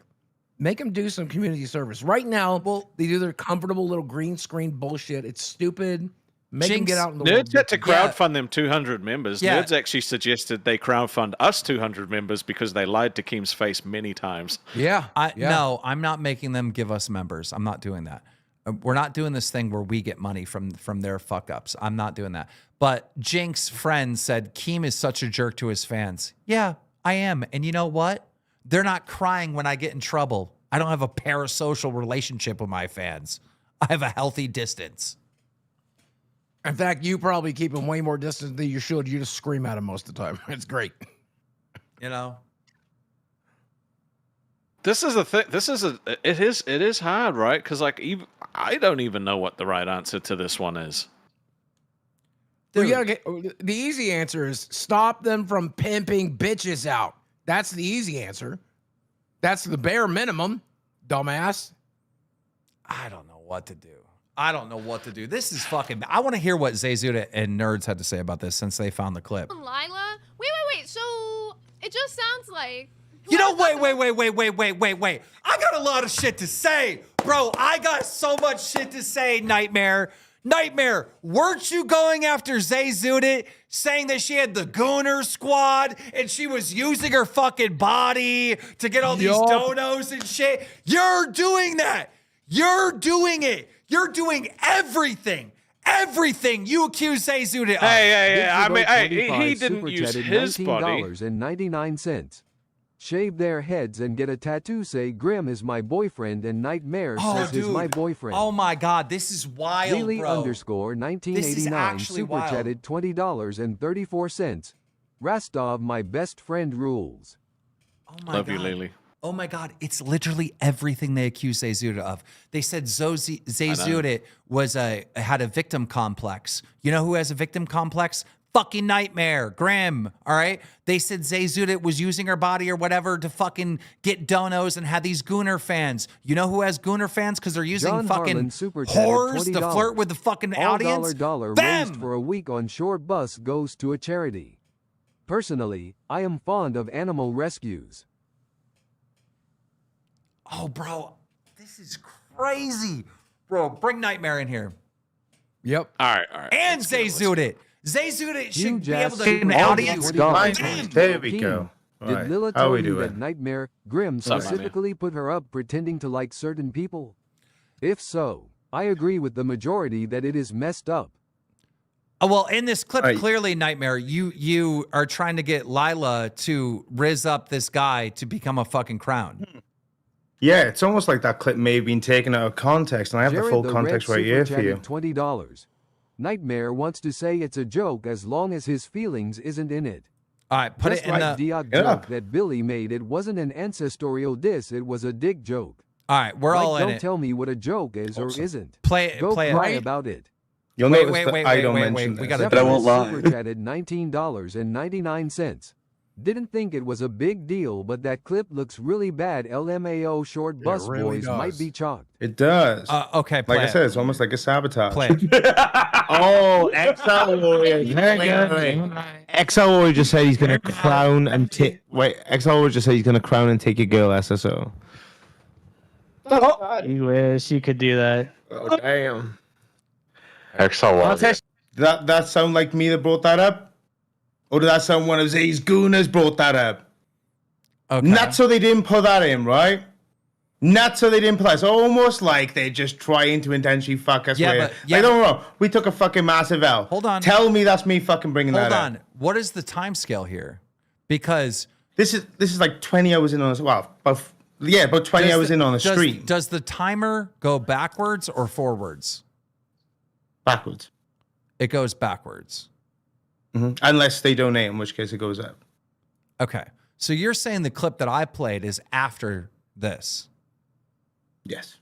make them do some community service. Right now, they do their comfortable little green screen bullshit. It's stupid. Make them get out in the world. Nerds had to crowdfund them 200 members. Yeah. Nerds actually suggested they crowdfund us 200 members because they lied to Keem's face many times. Yeah. No, I'm not making them give us members. I'm not doing that. We're not doing this thing where we get money from their fuck ups. I'm not doing that. But Jink's friend said Keem is such a jerk to his fans. Yeah, I am. And you know what? They're not crying when I get in trouble. I don't have a parasocial relationship with my fans. I have a healthy distance. In fact, you probably keep them way more distant than you should. You just scream at them most of the time. It's great. You know? This is a thing. It is hard, right? Because like even I don't even know what the right answer to this one is. Well, you gotta get, the easy answer is stop them from pimping bitches out. That's the easy answer. That's the bare minimum, dumbass. I don't know what to do. I don't know what to do. This is fucking... I want to hear what Zayzuda and Nerds had to say about this since they found the clip. Lila? Wait. So it just sounds like... You know, wait. I got a lot of shit to say. Bro, I got so much shit to say, Nightmare. Nightmare, weren't you going after Zay Zudit, saying that she had the Gooner Squad and she was using her fucking body to get all these donos and shit? You're doing that. You're doing it. You're doing everything. Everything you accuse Zay Zudit of. Hey, I mean, he didn't use his body. $19.99. Shave their heads and get a tattoo say Grim is my boyfriend and Nightmare says he's my boyfriend. Oh my God, this is wild, Lily bro. _1989 super chatted $20.34. Rastov, my best friend rules. Oh my Love God. you, Lily. Oh my God, it's literally everything they accuse Zay Zudit of. They said Zay Zudit had a victim complex. You know who has a victim complex? Fucking Nightmare, Grim, all right? They said Zay Zudit was using her body or whatever to fucking get donos and had these Gooner fans. You know who has Gooner fans? Because they're using John fucking Harlan super whores chatted to $20. flirt with the fucking All audience. dollar raised for a week on short bus goes to a charity. Personally, I am fond of animal rescues. Oh, bro, this is crazy. Bro, bring Nightmare in here. Yep. All right. And Zay Zudit. Zay Zudit should be able to Huge the ass audience. There we go. Did Right. Lila How tell we you doing? that Nightmare Grim What's up, man? specifically put her up pretending to like certain people? If so, I agree with the majority that it is messed up. Oh, well, in this clip, clearly, Nightmare, you are trying to get Lila to rizz up this guy to become a fucking crown. Yeah, it's almost like that clip may have been taken out of context, and I have Jared the full the context Red right here super for you. chatted $20. Nightmare wants to say it's a joke as long as his feelings isn't in it. All right, put Just it in like the Diog joke that Billy made. It wasn't an ancestorial diss. It was a dick joke. All right, we're like, all in don't it. tell me what a joke is or isn't. Play Go play cry it. about it. You'll Wait, notice wait, that wait, I wait, don't wait, mention wait. We this. gotta But I won't lie. Super chatted $19.99. Didn't think it was a big deal, but that clip looks really bad. LMAO short bus really boys does. might be chalked. It does. Okay, play like I it. said, it's almost like a sabotage. Play it. Oh, XL Warrior. XL Warrior just said he's gonna crown and take. Wait, XL Warrior just said he's gonna crown and take your girl SSO. You wish you could do that. Oh, damn. XL That sound like me that brought that up? Or did that sound one of Zay's gooners brought that up? Okay. Not so they didn't put that in, right? Not so they didn't put that. It's almost like they're just trying to intentionally fuck us. Yeah, with. but- yeah, like, don't get me wrong, we took a fucking massive L. Hold on. Tell me that's me fucking bringing Hold that on. up. What is the time scale here? Because This is like 20 hours in on about 20 hours in on a stream. Does the timer go backwards or forwards? Backwards. It goes backwards. Unless they donate, in which case it goes up. Okay. So you're saying the clip that I played is after this? Yes.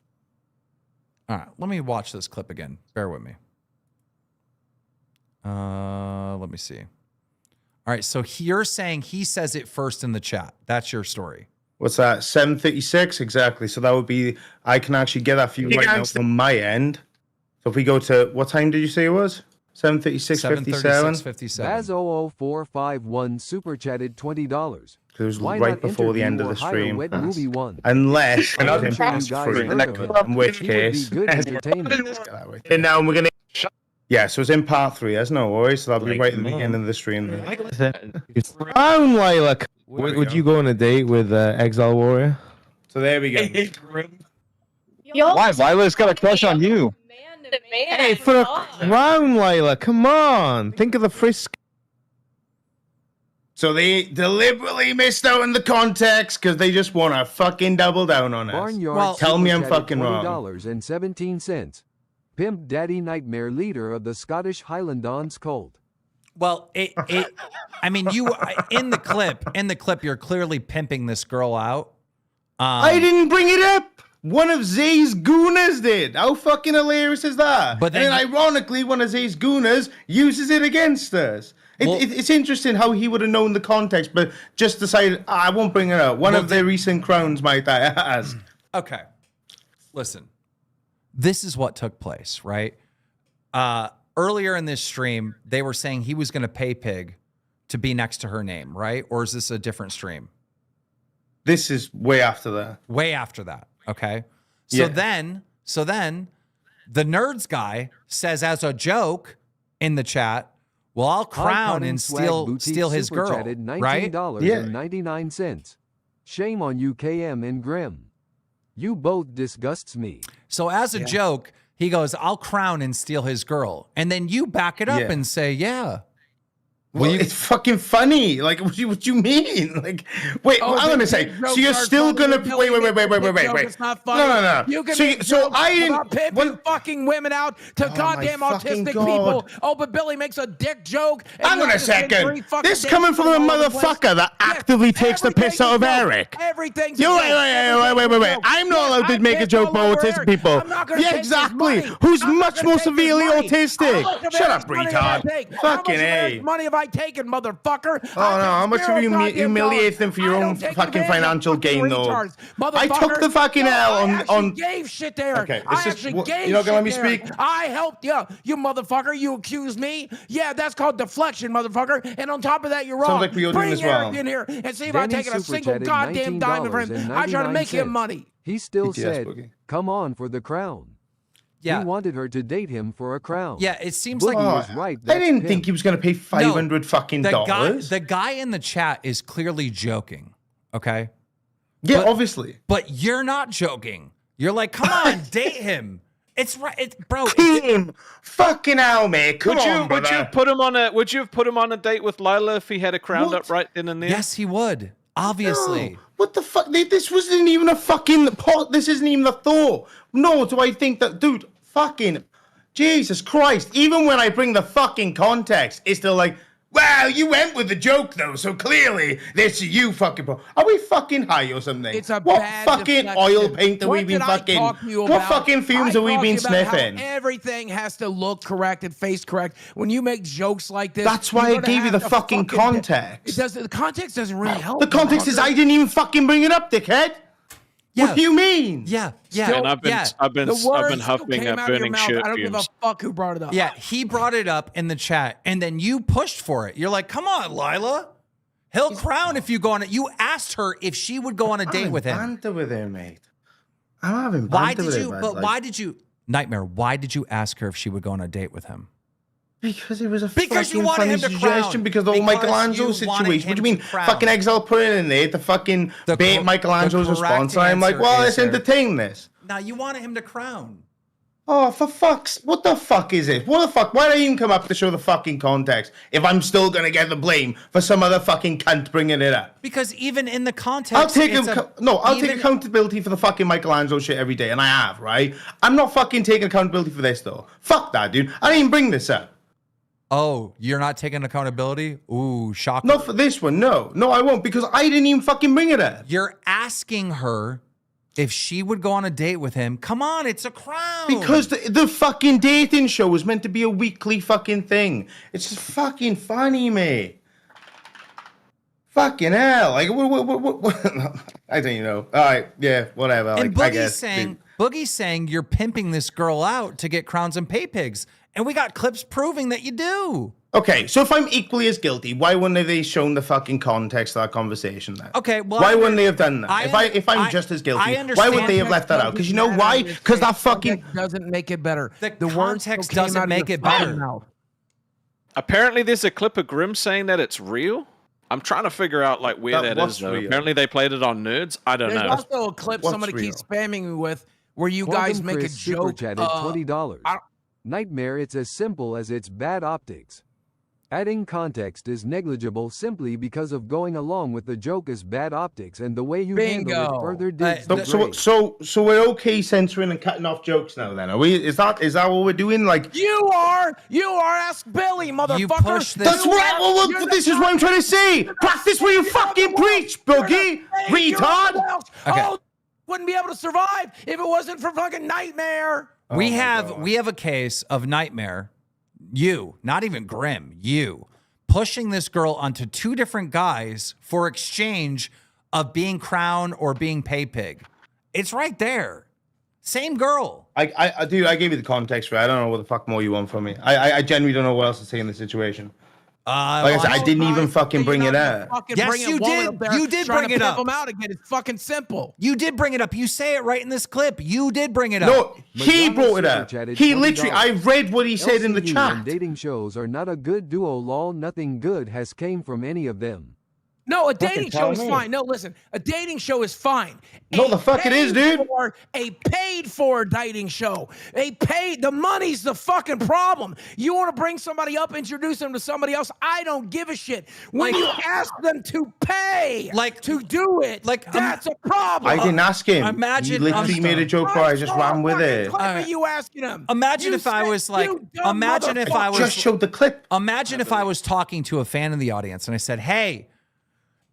All right. Let me watch this clip again. Bear with me. Let me see. All right. So you're saying he says it first in the chat. That's your story. What's that? 7:36 exactly. So that would be. I can actually get that for you right now from my end. So if we go to what time did you say it was? 7:36:57. 7:36:57. Baz00451 super chatted $20. It was Why right not before the interview end of or the hire stream. Wet Movie One? Unless I don't it's think you guys free. heard of it. In which He would be case. good entertainment. And now we're gonna. Yeah, so it's in part 3. There's no worries. So that'll be right at the beginning of the stream. Crown Lila. Would you go on a date with XL Warrior? So there we go. Why? Lila's got a crush on you. Hey, for a crown, Lila, come on. Think of the frisk. So they deliberately missed out in the context because they just want to fucking double down on us. Barnyard Tell me I'm super chatted fucking wrong. $20.17. Pimp Daddy Nightmare, leader of the Scottish Highlandons cult. Well, I mean, you in the clip, you're clearly pimping this girl out. I didn't bring it up. One of Zay's gooners did. How fucking hilarious is that? But then and then ironically, one of Zay's gooners uses it against us. It's interesting how he would have known the context, but just decided, I won't bring it up. One of their recent crowns might that has. Okay. Listen, this is what took place, right? Earlier in this stream, they were saying he was going to pay Pig to be next to her name, right? Or is this a different stream? This is way after that. Way after that. Okay. So Yeah. then The nerds guy says as a joke in the chat, well, I'll crown and steal his girl, right? $19.99. Shame on you, KM and Grim. You both disgusts me. So as a joke, he goes, I'll crown and steal his girl. And then you back it up and say, yeah. Well, it's fucking funny. Like, what you mean? Like, wait, I'm gonna say. So you're still gonna wait. It's not funny. No. You can So I didn't pimping fucking women out to goddamn autistic people. Oh, but Billy makes a dick joke. Hang on a second. This coming from a motherfucker that actively takes the piss out of Eric. Everything's Wait. I'm not allowed to make a joke about autistic people. Yeah, exactly. Who's much more severely autistic? Shut up, retard. Fucking A. Money have I taken, motherfucker? Oh no, how much have you humiliated them for your own fucking financial gain, though? I took the fucking L on. Gave shit to Eric. Okay, I actually gave you're not gonna let me shit to speak. Eric. I helped you, you motherfucker. You accuse me. Yeah, that's called deflection, motherfucker. And on top of that, you're wrong. Sounds like we were doing Bring as well. Eric in here and see if I've Danny taken a super single chatted goddamn diamond from him. I try to make him money. He still BTS said, Boogie. come on for the crown. Yeah. He wanted her to date him for a crown. Yeah, it seems Boogie like was right. I didn't That's think he was gonna pay $500 fucking dollars. The guy in the chat is clearly joking. Okay. Yeah, obviously. But you're not joking. You're like, come on, date him. It's right, bro. Team, fucking hell, mate. Come on, would you have put him on a date with Lila if he had a crown up right then and there? Yes, he would. Obviously. No. What the fuck? This wasn't even a fucking pot. This isn't even a thought. No, do I think that, dude? Fucking Jesus Christ! Even when I bring the fucking context, it's still like, wow, you went with the joke though, so clearly this is you fucking. Are we fucking high or something? It's a what bad fucking deflection. oil paint have we What been did I fucking? talk to you What about? fucking fumes I have we talked been to you about how sniffing? everything has to look correct and face correct. When you make jokes like this, That's why I gave you the fucking context. The context doesn't really help. The context is I didn't even fucking bring it up, dickhead. Yeah. What do you mean? Yeah. And I've been huffing a burning shirt I don't give a fumes. fuck who brought it up. Yeah, he brought it up in the chat, and then you pushed for it. You're like, come on, Lila. He'll crown if you go on it. You asked her if she would go on a date with him. Banter with him, mate. I'm having Why banter did with you? him. But like- why did you? Nightmare. Why did you ask her if she would go on a date with him? Because it was a Because you fucking wanted funny him to suggestion. crown. Because the whole Because Michelangelo you wanted situation. What do you him mean? to crown. Fucking Exile put it in there to fucking bait Michelangelo's the correct response. And I'm like, answer well, is let's there. entertain this. Now you wanted him to crown. Oh, for fuck's... What the fuck is it? What the fuck? Why did I even come up to show the fucking context if I'm still going to get the blame for some other fucking cunt bringing it up? Because even in the context, I'll take it's take accountability for the fucking Michelangelo shit every day, and I have, right? I'm not fucking taking accountability for this, though. Fuck that, dude. I didn't even bring this up. Oh, you're not taking accountability? Ooh, shocker. Not for this one, no. No, I won't, because I didn't even fucking bring it up. You're asking her if she would go on a date with him. Come on, it's a crown. Because the fucking dating show was meant to be a weekly fucking thing. It's just fucking funny, mate. Fucking hell. Like, what? I don't even know. All right, yeah, whatever. And like, I guess, Boogie's saying you're pimping this girl out to get crowns and pay pigs. And we got clips proving that you do. Okay, so if I'm equally as guilty, why wouldn't they shown the fucking context of that conversation then? Okay, well, why wouldn't they have done that? If I'm just as guilty, why would they have left that out? Because you know why? Because that fucking doesn't make it better. The words context came out doesn't of make your it fucking better. mouth. Apparently, there's a clip of Grim saying that it's real. I'm trying to figure out like where that is. Though. Apparently, they played it on Nerds. I don't There's know. also a clip somebody keeps spamming me with where you guys make a joke. Chatted $20. Nightmare, it's as simple as it's bad optics. Adding context is negligible simply because of going along with the joke is bad optics, and the way you handle it further digs the grave. So we're okay censoring and cutting off jokes now then, are we? Is that what we're doing? Like you are ask Billy, motherfucker. You push this. That's what this is what I'm trying to say. Practice what you fucking preach, Boogie, retard. Okay. Oh, wouldn't be able to survive if it wasn't for fucking Nightmare. We have a case of Nightmare, you, not even Grim, you, pushing this girl onto two different guys for exchange of being crown or being pay pig. It's right there. Same girl. Dude, I gave you the context for it. I don't know what the fuck more you want from me. I genuinely don't know what else to say in this situation. Like I said, I didn't even fucking bring it up. Yes, you did. You did bring it up. Him out again. It's fucking simple. You did bring it up. You say it right in this clip. You did bring it up. No, he brought it up. He literally, I read what he said in the LCU chat. and dating shows are not a good duo. Lol, nothing good has came from any of them. No, a dating show is fine. No, listen, a dating show is fine. No, the fuck it is, dude. A paid-for dating show. The money's the fucking problem. You want to bring somebody up, introduce them to somebody else, I don't give a shit. When you ask them to pay to do it, that's a problem. I didn't ask him. Imagine he literally made a joke where I just ran with it. You asking him? Imagine if I was like, imagine if I was just showed the clip. Imagine if I was talking to a fan in the audience and I said, hey,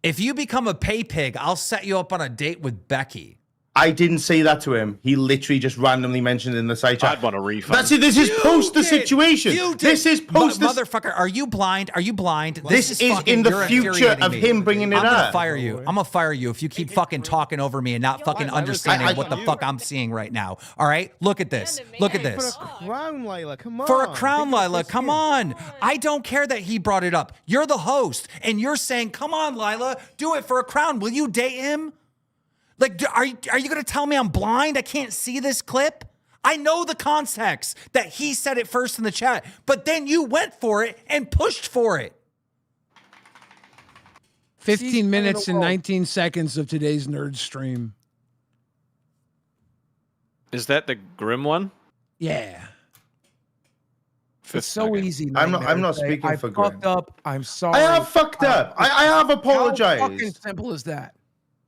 if you become a pay pig, I'll set you up on a date with Becky. I didn't say that to him. He literally just randomly mentioned it in the side chat. I'd want a refund. That's it. This is post the situation. This is post motherfucker, are you blind? Are you blind? This is in the future of him bringing it up. I'm gonna fire you. I'm gonna fire you if you keep fucking talking over me and not fucking understanding what the fuck I'm seeing right now. All right? Look at this. Look at this. For a crown, Lila, come on. For a crown, Lila, come on. I don't care that he brought it up. You're the host, and you're saying, come on, Lila, do it for a crown. Will you date him? Like, are you going to tell me I'm blind? I can't see this clip? I know the context that he said it first in the chat, but then you went for it and pushed for it. 15 minutes and 19 seconds of today's nerd stream. Is that the grim one? Yeah. It's so easy. I'm not speaking for Grim. I fucked up. I'm sorry. I have fucked up. I have apologized. How fucking simple is that?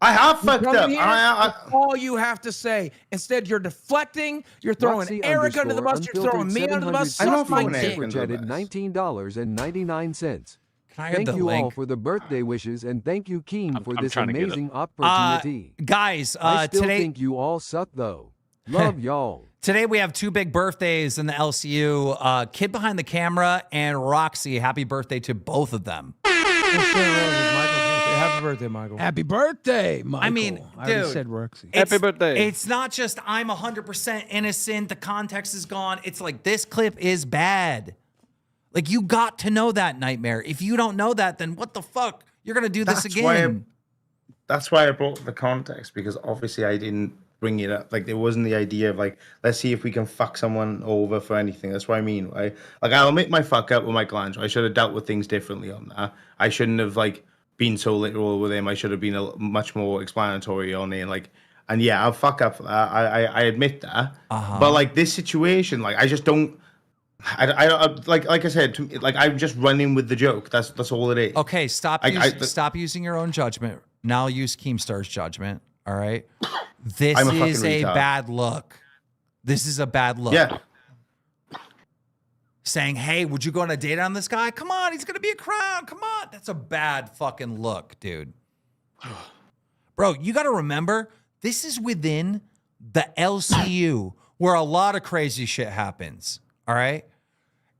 I have fucked up. All you have to say. Instead, you're deflecting. You're throwing Eric under the bus. You're throwing me under the bus. I'm not throwing Super chatted $19.99. Thank you all for the birthday wishes, and thank you, Keem, for this amazing opportunity. Guys, I still today think you all suck, though. Love y'all. Today we have two big birthdays in the LCU. Kid behind the camera and Roxy. Happy birthday to both of them. Happy birthday, Michael. Happy birthday, Michael. I mean, I already dude, said Roxy. Happy birthday. It's not just I'm 100% innocent. The context is gone. It's like this clip is bad. Like, you got to know that, Nightmare. If you don't know that, then what the fuck? You're going to do this again. That's why I brought the context, because obviously I didn't bring it up. Like, there wasn't the idea of, like, let's see if we can fuck someone over for anything. That's what I mean, right? Like, I'll admit my fuck up with Michael Angelo. I should have dealt with things differently on that. I shouldn't have, like, been so literal with him. I should have been much more explanatory on it. And yeah, I'll fuck up for that. I admit that. But like this situation, like I just don't. I like I said, like I'm just running with the joke. That's all it is. Okay, stop using your own judgment. Now use Keemstar's judgment. All right. This is a bad look. This is a bad look. Yeah. Saying, hey, would you go on a date on this guy? Come on, he's going to be a crown. Come on. That's a bad fucking look, dude. Bro, you got to remember, this is within the LCU where a lot of crazy shit happens, all right?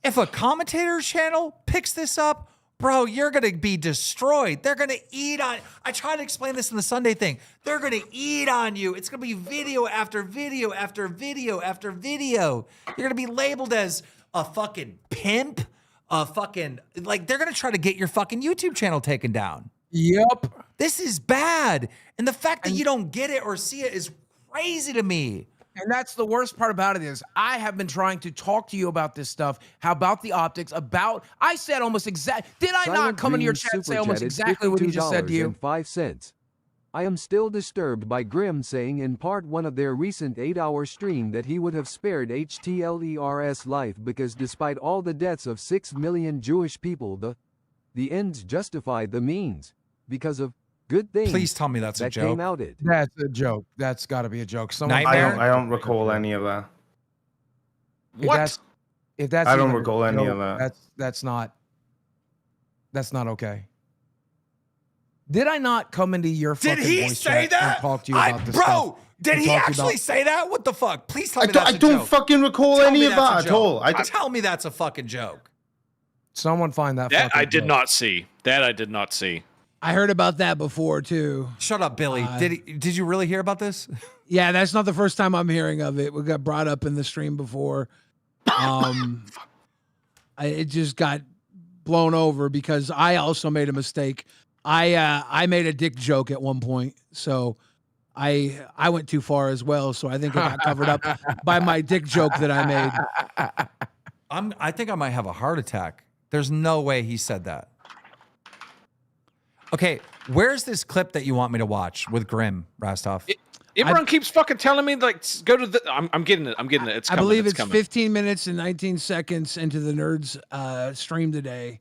If a commentator's channel picks this up, bro, you're going to be destroyed. They're going to eat on... I tried to explain this in the Sunday thing. They're going to eat on you. It's going to be video after video after video after video. You're going to be labeled as a fucking pimp, a fucking... Like, they're going to try to get your fucking YouTube channel taken down. Yep. This is bad. And the fact that you don't get it or see it is crazy to me. And that's the worst part about it is I have been trying to talk to you about this stuff. How about the optics? I said almost exact. Did I not come into your chat and say almost exactly what he just said to you? 5 cents. I am still disturbed by Grimm saying in part 1 of their recent 8-hour stream that he would have spared HTLER's life because despite all the deaths of 6 million Jewish people, the ends justify the means because of good things. Please tell me that's a joke. Came out it. That's a joke. That's got to be a joke. I don't recall any of that. If that's I don't recall any of that. That's not okay. Did I not come into your fucking voice chat and talk to you about this stuff? Bro, did he actually say that? What the fuck? Please tell me that's a joke. I don't fucking recall any of that at all. Tell me that's a fucking joke. Someone find that. That I did not see. That I did not see. I heard about that before too. Shut up, Billy. Did you really hear about this? Yeah, that's not the first time I'm hearing of it. We got brought up in the stream before. It just got blown over because I also made a mistake. I made a dick joke at one point, so I went too far as well. So I think it got covered up by my dick joke that I made. I think I might have a heart attack. There's no way he said that. Okay, where's this clip that you want me to watch with Grim, Rastov? Everyone keeps fucking telling me, like, go to the... I'm getting it. I'm getting it. It's coming. I believe it's coming. 15 minutes and 19 seconds into the Nerds stream today.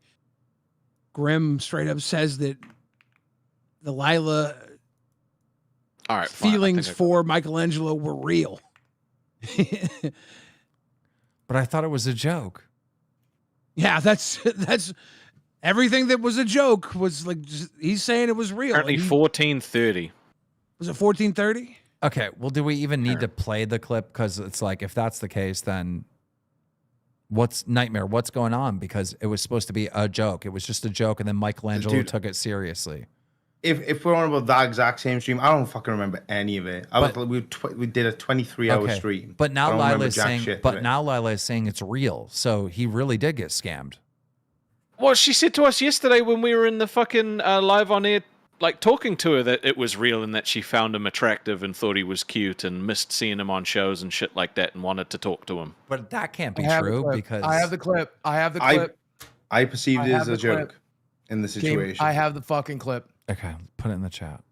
Grim straight up says that the Lila feelings for Michelangelo were real. But I thought it was a joke. Yeah, that's everything that was a joke was like he's saying it was real. Apparently 14:30. Was it 14:30? Okay, well, do we even need to play the clip? Because it's like, if that's the case, then what's Nightmare? What's going on? Because it was supposed to be a joke. It was just a joke, and then Michelangelo took it seriously. If we're on about that exact same stream, I don't fucking remember any of it. We did a 23-hour stream. But now I don't Lila is remember jack saying, shit but of it. now Lila is saying it's real. So he really did get scammed. Well, she said to us yesterday when we were in the fucking live on air, like talking to her, that it was real and that she found him attractive and thought he was cute and missed seeing him on shows and shit like that and wanted to talk to him. But that can't be I have true the clip. because I have the clip. I have the clip. I perceived it have as a the joke clip. in the situation. I have the fucking clip. Okay, put it in the chat.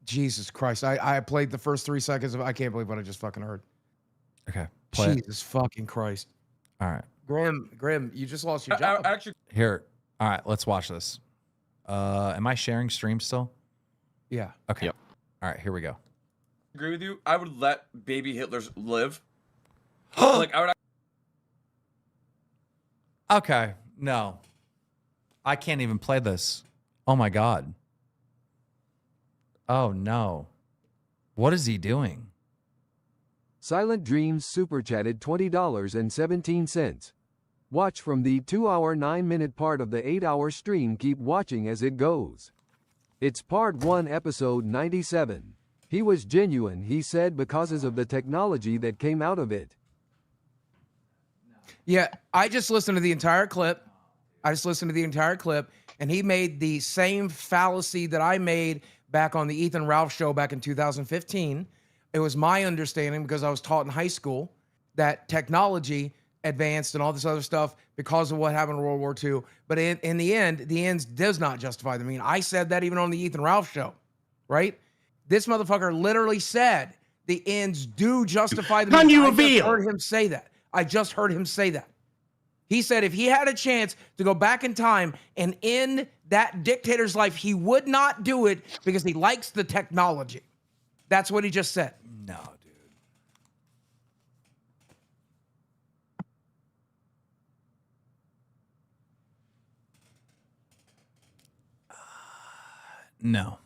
Jesus Christ. I played the first 3 seconds of I can't believe what I just fucking heard. Okay, play it. Jesus fucking Christ. All right. Grim, you just lost your job. Here. All right, let's watch this. Am I sharing stream still? Yeah. Okay. Yep. All right, here we go. Agree with you. I would let baby Hitlers live. Like I would. Okay, no. I can't even play this. Oh my God. Oh no. What is he doing? Silent Dreams super chatted $20.17. Watch from the 2-hour 9-minute part of the 8-hour stream. Keep watching as it goes. It's part 1, episode 97. He was genuine, he said, because of the technology that came out of it. Yeah, I just listened to the entire clip. And he made the same fallacy that I made back on the Ethan Ralph show back in 2015. It was my understanding, because I was taught in high school, that technology advanced and all this other stuff because of what happened in World War II. But in the end, the ends does not justify the mean. I said that even on the Ethan Ralph show, right? This motherfucker literally said the ends do justify the mean. Can you I reveal? just heard him say that. I just heard him say that. He said if he had a chance to go back in time and end that dictator's life, he would not do it because he likes the technology. That's what he just said. No, dude. No.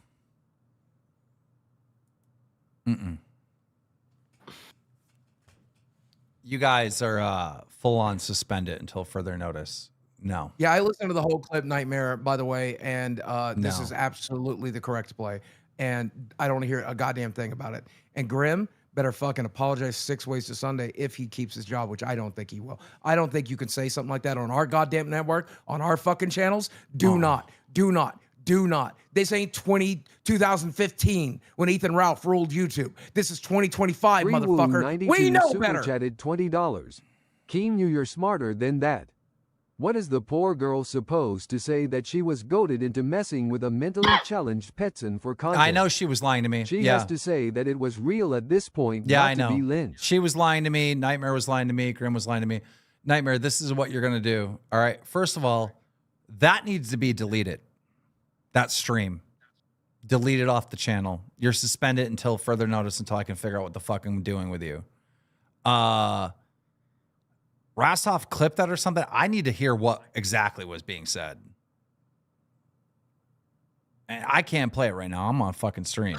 Mm-mm. You guys are full on suspended until further notice. No. Yeah, I listened to the whole clip, Nightmare, by the way, and this No. is absolutely the correct play. And I don't hear a goddamn thing about it. And Grim better fucking apologize 6 ways to Sunday if he keeps his job, which I don't think he will. I don't think you can say something like that on our goddamn network, on our fucking channels. Do not. This ain't 2015 when Ethan Ralph ruled YouTube. This is 2025, motherfucker. We know super better. Chatted $20. Keem, you're smarter than that. What is the poor girl supposed to say that she was goaded into messing with a mentally challenged Petson for content? I know she was lying to me. She Yeah. has to say that it was real at this point, Yeah, not I know. to be lynched. She was lying to me. Nightmare was lying to me. Grim was lying to me. Nightmare, this is what you're going to do. All right. First of all, that needs to be deleted. That stream. Delete it off the channel. You're suspended until further notice, until I can figure out what the fuck I'm doing with you. Rastov clipped that or something. I need to hear what exactly was being said. And I can't play it right now. I'm on fucking stream.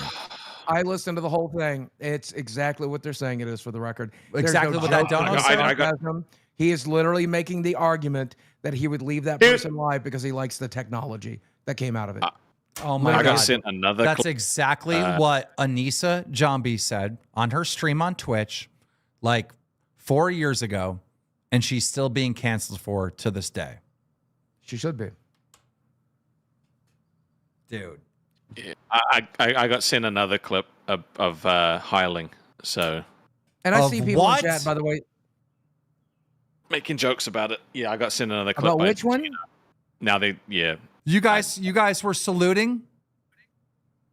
I listened to the whole thing. It's exactly what they're saying it is, for the record. Exactly what that dono said? He is literally making the argument that he would leave that person live because he likes the technology that came out of it. Oh my I God. got sent another That's clip. exactly what Anissa Jambi said on her stream on Twitch like 4 years ago, and she's still being canceled for to this day. She should be. Dude. Yeah, I got sent another clip of Hiling, so. And I Of see people what? in chat, by the way. Making jokes about it. Yeah, I got sent another clip. About by which one? Now yeah. You guys were saluting?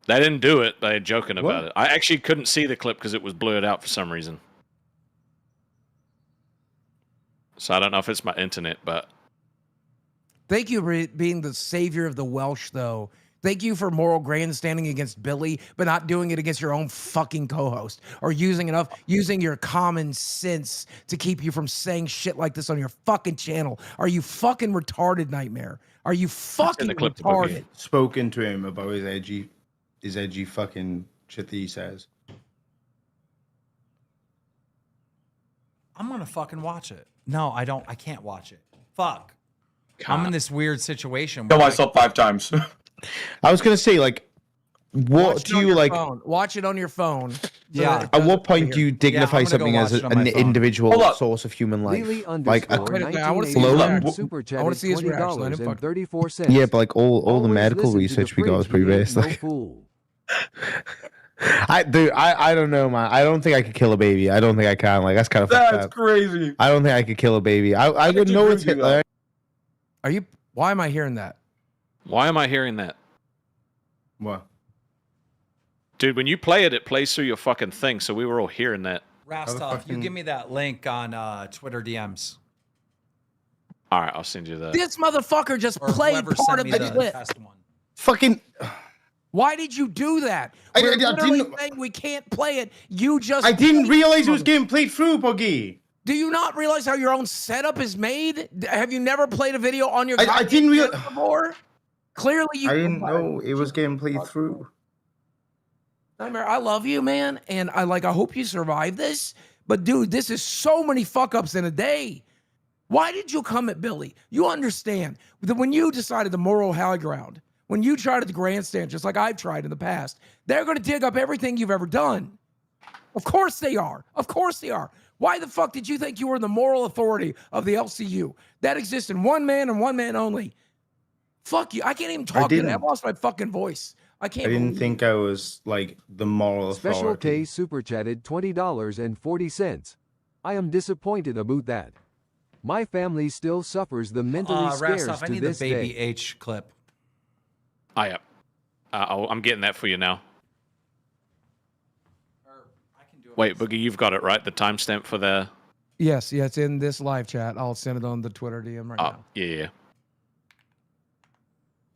They didn't do it. They're joking about it. I actually couldn't see the clip because it was blurred out for some reason. So I don't know if it's my internet, but. Thank you for being the savior of the Welsh, though. Thank you for moral grandstanding against Billy, but not doing it against your own fucking co-host, or using your common sense to keep you from saying shit like this on your fucking channel. Are you fucking retarded, Nightmare? Are you fucking retarded? Spoken to him about his edgy fucking shit that he says. I'm gonna fucking watch it. No, I don't. I can't watch it. Fuck. I'm in this weird situation. Kill myself 5 times. I was gonna say, like, what do you like? Watch it on your phone. Yeah. At what point do you dignify something as an individual source of human life? Like, I want to see $20 and 34 cents. Yeah, but like all the medical research we got was pretty based. Like, I don't know, man. I don't think I could kill a baby. I don't think I can. Like, that's kind of fucked up. That's crazy. I don't think I could kill a baby. I wouldn't know it's Hitler. Are you? Why am I hearing that? Why am I hearing that? What? Dude, when you play it, it plays through your fucking thing, so we were all hearing that. Rastov, you give me that link on Twitter DMs. All right, I'll send you that. This motherfucker just played part of the clip. Fucking. Why did you do that? I We're literally didn't. saying we can't play it. You just. I didn't realize it was getting played through, Buggy. Do you not realize how your own setup is made? Have you never played a video on your? I didn't realize before. Clearly, you. I didn't know it was getting played through. Nightmare, I love you, man, and I hope you survive this. But dude, this is so many fuck ups in a day. Why did you come at Billy? You understand that when you decided the moral high ground, when you tried at the grandstand, just like I've tried in the past, they're going to dig up everything you've ever done. Of course they are. Of course they are. Why the fuck did you think you were the moral authority of the LCU? That exists in one man and one man only. Fuck you. I can't even talk today. I've lost my fucking voice. I didn't think I was like the moral authority. Special K super chatted $20 and 40 cents. I am disappointed about that. My family still suffers the mentally scares Rastov, I to need this the baby day. H clip. Yeah. I'm getting that for you now. Wait, Boogie, you've got it, right? The timestamp for the... Yes, it's in this live chat. I'll send it on the Twitter DM right now. Yeah.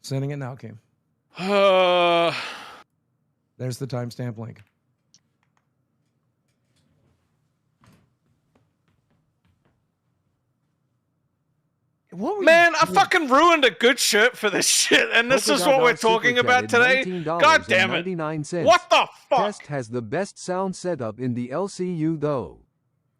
Sending it now, Kim. There's the timestamp link. Man, I fucking ruined a good shirt for this shit, and this is what we're talking about today? God damn it. What the fuck? Test has the best sound setup in the LCU, though.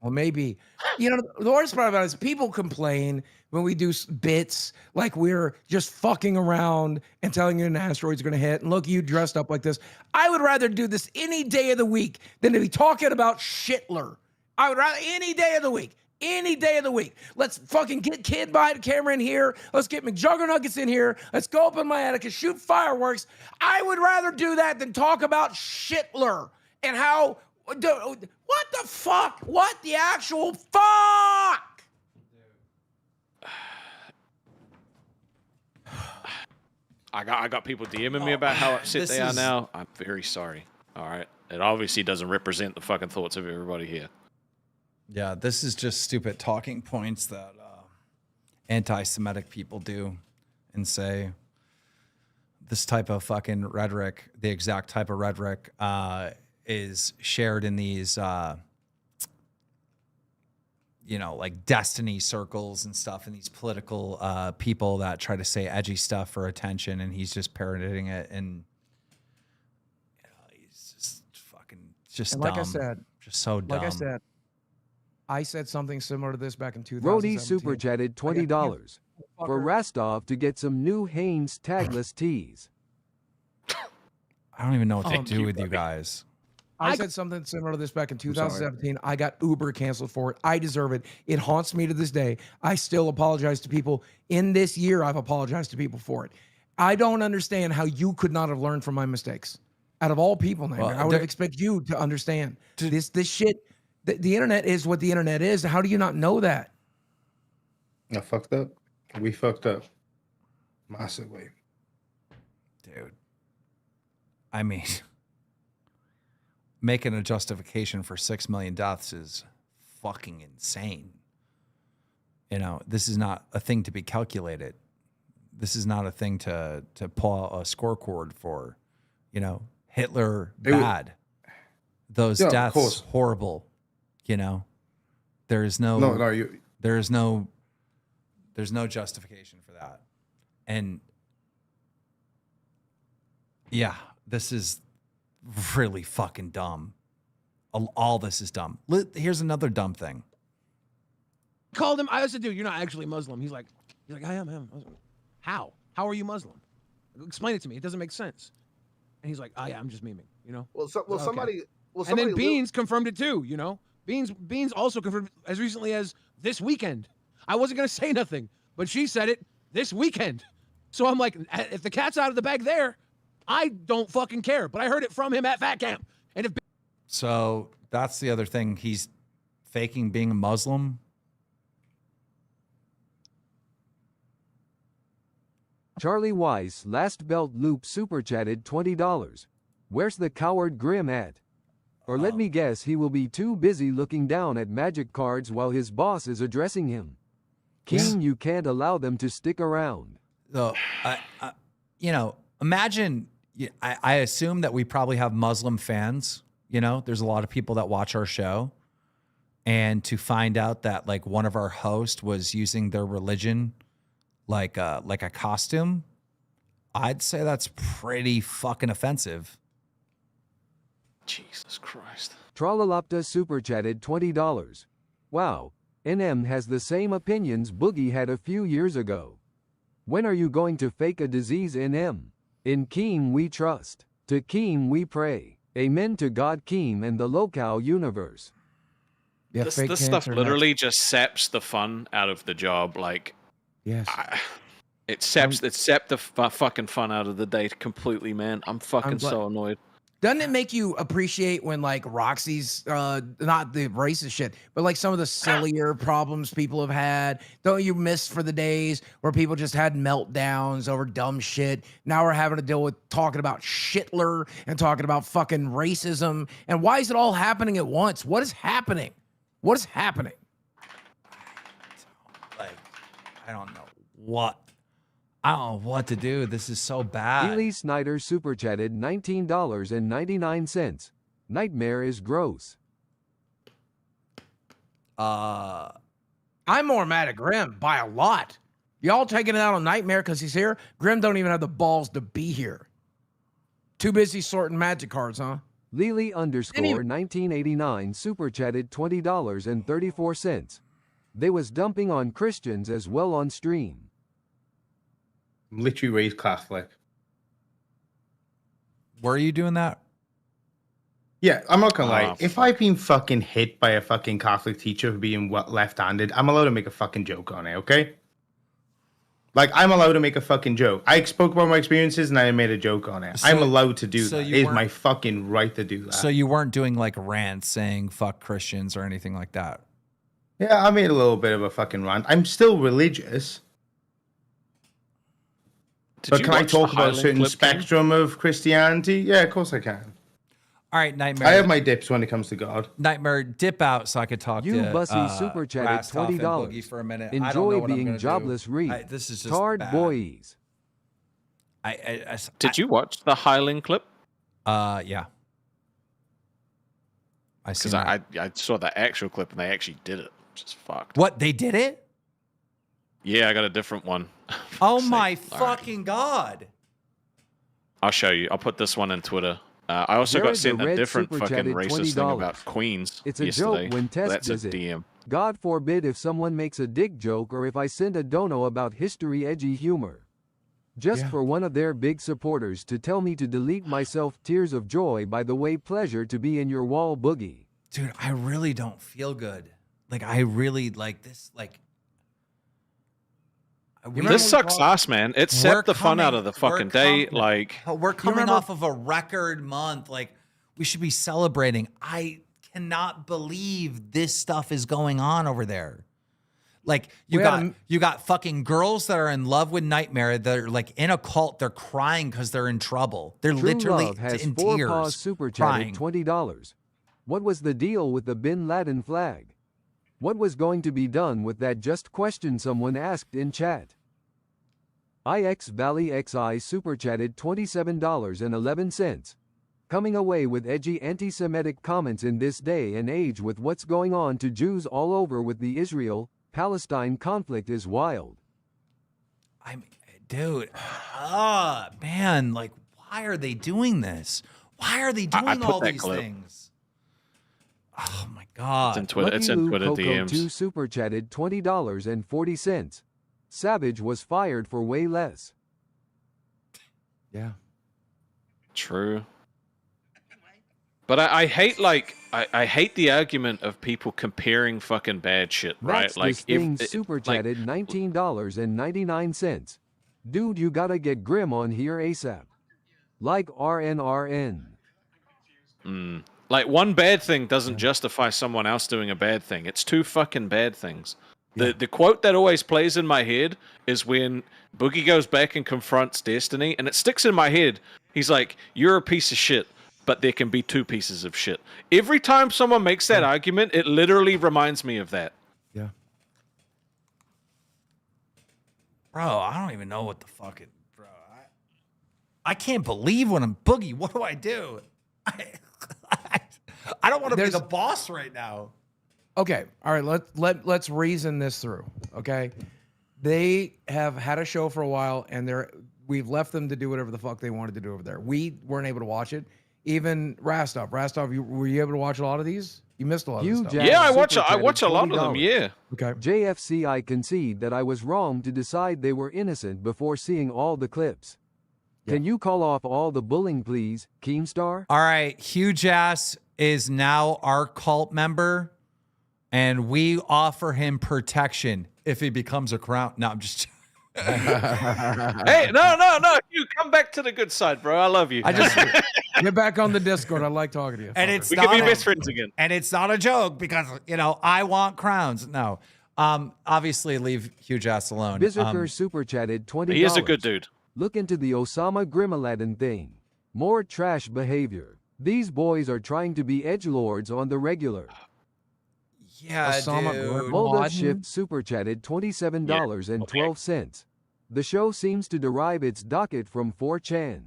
Well, maybe. You know, the worst part about it is people complain when we do bits like we're just fucking around and telling you an asteroid's going to hit. And look, you dressed up like this. I would rather do this any day of the week than to be talking about Shitler. I would rather any day of the week. Any day of the week. Let's fucking get Kid by the camera in here. Let's get McJuggernuggets in here. Let's go up in my attic and shoot fireworks. I would rather do that than talk about Shitler and how... What the fuck? What the actual fuck? I got people DMing me about how upset they are now. I'm very sorry. All right. It obviously doesn't represent the fucking thoughts of everybody here. Yeah, this is just stupid talking points that anti-Semitic people do and say. This type of fucking rhetoric, the exact type of rhetoric, is shared in these, like destiny circles and stuff, and these political people that try to say edgy stuff for attention, and he's just parroting it, and he's just fucking just and dumb. like I said, just so dumb. Like I said something similar to this back in 2017. Brody super chatted $20 for Rastov to get some new Hanes tagless tees. I don't even know what to do with you guys. I said something similar to this back in 2017. I got Uber canceled for it. I deserve it. It haunts me to this day. I still apologize to people. In this year, I've apologized to people for it. I don't understand how you could not have learned from my mistakes. Out of all people, Nightmare, I would have expected you to understand. This shit, the internet is what the internet is. How do you not know that? I fucked up. We fucked up. Massively. Dude. I mean, making a justification for 6 million deaths is fucking insane. You know, this is not a thing to be calculated. This is not a thing to pull out a scorecard for. You know, Hitler bad. Those deaths horrible. You know, there's no justification for that. And yeah, this is really fucking dumb. All this is dumb. Here's another dumb thing. Called him. I said, dude, you're not actually Muslim. He's like, I am Muslim. How? How are you Muslim? Explain it to me. It doesn't make sense. And he's like, oh yeah, I'm just memeing, you know? Somebody and then Beans confirmed it too, you know? Beans also confirmed as recently as this weekend. I wasn't going to say nothing, but she said it this weekend. So I'm like, if the cat's out of the bag there, I don't fucking care. But I heard it from him at Fat Camp. And if So that's the other thing. He's faking being a Muslim. Charlie Weiss last belt loop super chatted $20. Where's the coward Grim at? Or let me guess, he will be too busy looking down at magic cards while his boss is addressing him. Keem, you can't allow them to stick around. So, you know, imagine, I assume that we probably have Muslim fans. You know, there's a lot of people that watch our show. And to find out that like one of our hosts was using their religion like a costume, I'd say that's pretty fucking offensive. Jesus Christ. Trollolopta super chatted $20. Wow, NM has the same opinions Boogie had a few years ago. When are you going to fake a disease, NM? In Keem we trust. To Keem we pray. Amen to God, Keem and the LolcowUniverse. Yeah, this stuff literally just saps the fun out of the job. Like, yes, it sapped the fucking fun out of the day completely, man. I'm fucking so annoyed. Doesn't it make you appreciate when like Roxy's not the racist shit, but like some of the sillier problems people have had? Don't you miss for the days where people just had meltdowns over dumb shit? Now we're having to deal with talking about Shitler and talking about fucking racism. And why is it all happening at once? What is happening? What is happening? Like, I don't know what to do. This is so bad. Ely Snyder super chatted $19.99. Nightmare is gross. I'm more mad at Grim by a lot. Y'all taking it out on Nightmare because he's here. Grim don't even have the balls to be here. Too busy sorting magic cards, huh? Lily _1989 super chatted $20.34. They was dumping on Christians as well on stream. I'm literally raised Catholic. Were you doing that? Yeah, I'm not gonna lie. If I've been fucking hit by a fucking Catholic teacher for being left-handed, I'm allowed to make a fucking joke on it, okay? Like, I'm allowed to make a fucking joke. I spoke about my experiences and I made a joke on it. I'm allowed to do that. It is my fucking right to do that. So you weren't doing like rants saying fuck Christians or anything like that? Yeah, I made a little bit of a fucking rant. I'm still religious. But can I talk about a certain spectrum of Christianity? Yeah, of course I can. All right, Nightmare. I have my dips when it comes to God. Nightmare, dip out so I could talk you to Bussy super chatted $20 for a minute. Enjoy being jobless. Read. This is just Tard bad. boys. Did you watch the Highland clip? Yeah. Because I saw the actual clip and they actually did it. Just fucked. What, they did it? Yeah, I got a different one. Oh my fucking God. I'll show you. I'll put this one in Twitter. I also got sent a different fucking racist thing about Queens It's a yesterday. joke when Tess That's does a it. DM. God forbid if someone makes a dick joke or if I send a dono about history edgy humor. Just for one of their big supporters to tell me to delete myself. Tears of joy. By the way, pleasure to be in your wall, Boogie. Dude, I really don't feel good. Like, I really like this. Like, this sucks ass, man. It set the fun out of the fucking day. Like, we're coming off of a record month. Like, we should be celebrating. I cannot believe this stuff is going on over there. Like, you got fucking girls that are in love with Nightmare. They're like in a cult. They're crying because they're in trouble. They're True literally Love has in 4 tears, paws super crying. chatted $20. What was the deal with the Bin Laden flag? What was going to be done with that? Just question someone asked in chat. IX Valley XI super chatted $27.11. Coming away with edgy anti-Semitic comments in this day and age with what's going on to Jews all over with the Israel-Palestine conflict is wild. I mean, dude, man, like, why are they doing this? Why are they doing all these things? Oh my God. It's in Twitter. It's in Twitter DMs. 2 super chatted $20.40. Savage was fired for way less. Yeah. True. But I hate, like, I hate the argument of people comparing fucking bad shit, right? That's Like, this thing super chatted $19.99. Dude, you gotta get grim on here ASAP. Like RNRN. Like, one bad thing doesn't justify someone else doing a bad thing. It's 2 fucking bad things. The quote that always plays in my head is when Boogie goes back and confronts Destiny, and it sticks in my head. He's like, "You're a piece of shit, but there can be 2 pieces of shit." Every time someone makes that argument, it literally reminds me of that. Yeah. Bro, I don't even know what the fuck it, bro. I can't believe when I'm Boogie. What do I do? I don't want to be the boss right now. Okay, all right. Let's reason this through. Okay, they have had a show for a while, and we've left them to do whatever the fuck they wanted to do over there. We weren't able to watch it. Even Rastov, were you able to watch a lot of these? You missed a lot of stuff. Yeah, I watch a lot of them. Yeah. Okay. JFC, I concede that I was wrong to decide they were innocent before seeing all the clips. Can you call off all the bullying, please, Keemstar? All right, Huge Ass is now our cult member, and we offer him protection if he becomes a crown. No, I'm just. Hey, no. You come back to the good side, bro. I love you. I just get back on the Discord. I like talking to you. And it's we can be best friends again. And it's not a joke because I want crowns. No, obviously leave Huge Ass alone. Berserker super chatted $20. He is a good dude. Look into the Osama Grimaladin thing. More trash behavior. These boys are trying to be edgelords on the regular. Yeah, dude. Hold up Shift super chatted $27.12. The show seems to derive its docket from 4chan.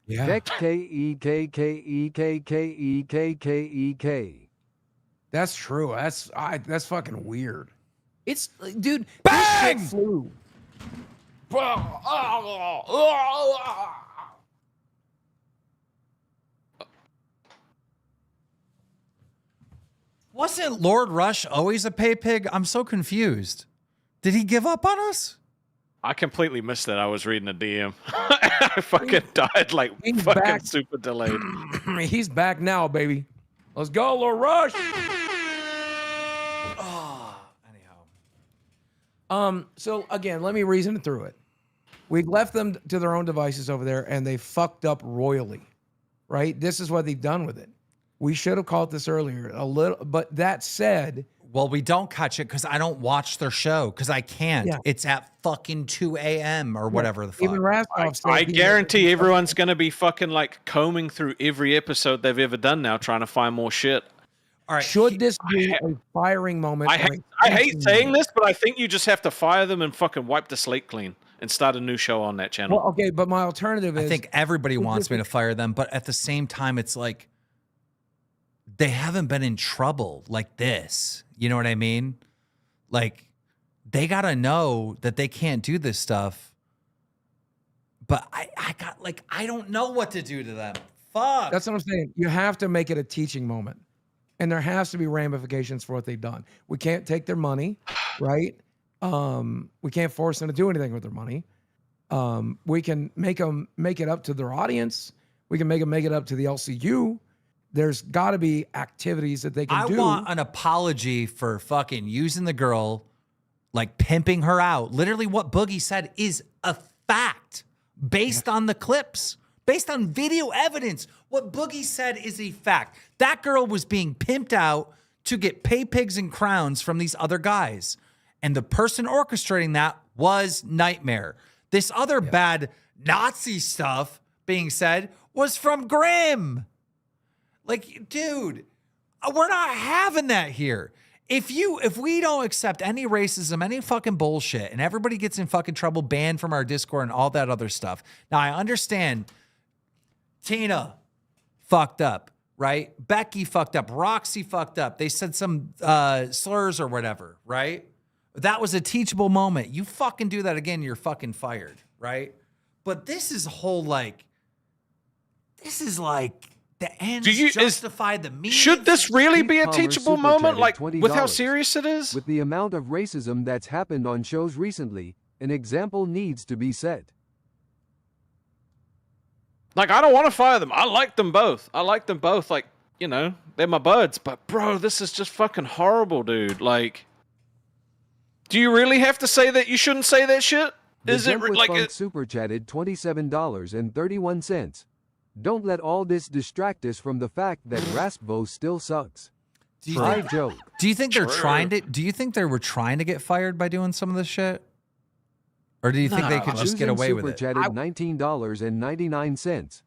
Yeah. Beck K-E-K-K-E-K-K-E-K-K-E-K. That's true. That's fucking weird. It's dude. Bang! This shit flew. Wasn't Lord Rush always a pay pig? I'm so confused. Did he give up on us? I completely missed that. I was reading a DM. I fucking died like He's fucking back. super delayed. He's back now, baby. Let's go, Lord Rush. So again, let me reason it through it. We've left them to their own devices over there, and they fucked up royally, right? This is what they've done with it. We should have called this earlier a little, but that said, well, we don't catch it because I don't watch their show because I can't. Yeah. It's at fucking 2 a.m. or whatever the fuck. even Rastov said I he- guarantee everyone's gonna be fucking like combing through every episode they've ever done now, trying to find more shit. All right. Should this be a firing moment? I hate saying this, but I think you just have to fire them and fucking wipe the slate clean and start a new show on that channel. Well, okay, but my alternative is I think everybody wants me to fire them, but at the same time, it's like they haven't been in trouble like this. You know what I mean? Like they gotta know that they can't do this stuff. But I don't know what to do to them. Fuck. That's what I'm saying. You have to make it a teaching moment. And there has to be ramifications for what they've done. We can't take their money, right? We can't force them to do anything with their money. We can make them make it up to their audience. We can make them make it up to the LCU. There's got to be activities that they can do. I want an apology for fucking using the girl, like pimping her out. Literally what Boogie said is a fact based on the clips, based on video evidence. What Boogie said is a fact. That girl was being pimped out to get pay pigs and crowns from these other guys. And the person orchestrating that was Nightmare. This other bad Nazi stuff being said was from Grimm. Like, dude, we're not having that here. If we don't accept any racism, any fucking bullshit, and everybody gets in fucking trouble, banned from our Discord and all that other stuff. Now, I understand Tina fucked up, right? Becky fucked up. Roxy fucked up. They said some slurs or whatever, right? That was a teachable moment. You fucking do that again, you're fucking fired, right? But this is the ends justify the means. Should this really be a teachable moment, like with how serious it is? With the amount of racism that's happened on shows recently, an example needs to be set. Like, I don't want to fire them. I like them both. Like, you know, they're my buds. But, bro, this is just fucking horrible, dude. Like, do you really have to say that you shouldn't say that shit? Is it like super chatted $27.31. Don't let all this distract us from the fact that Raspvo still sucks. Joke. Do you think they're trying to? Do you think they were trying to get fired by doing some of this shit, or do you think they could just get away with it? Super chatted $19.99.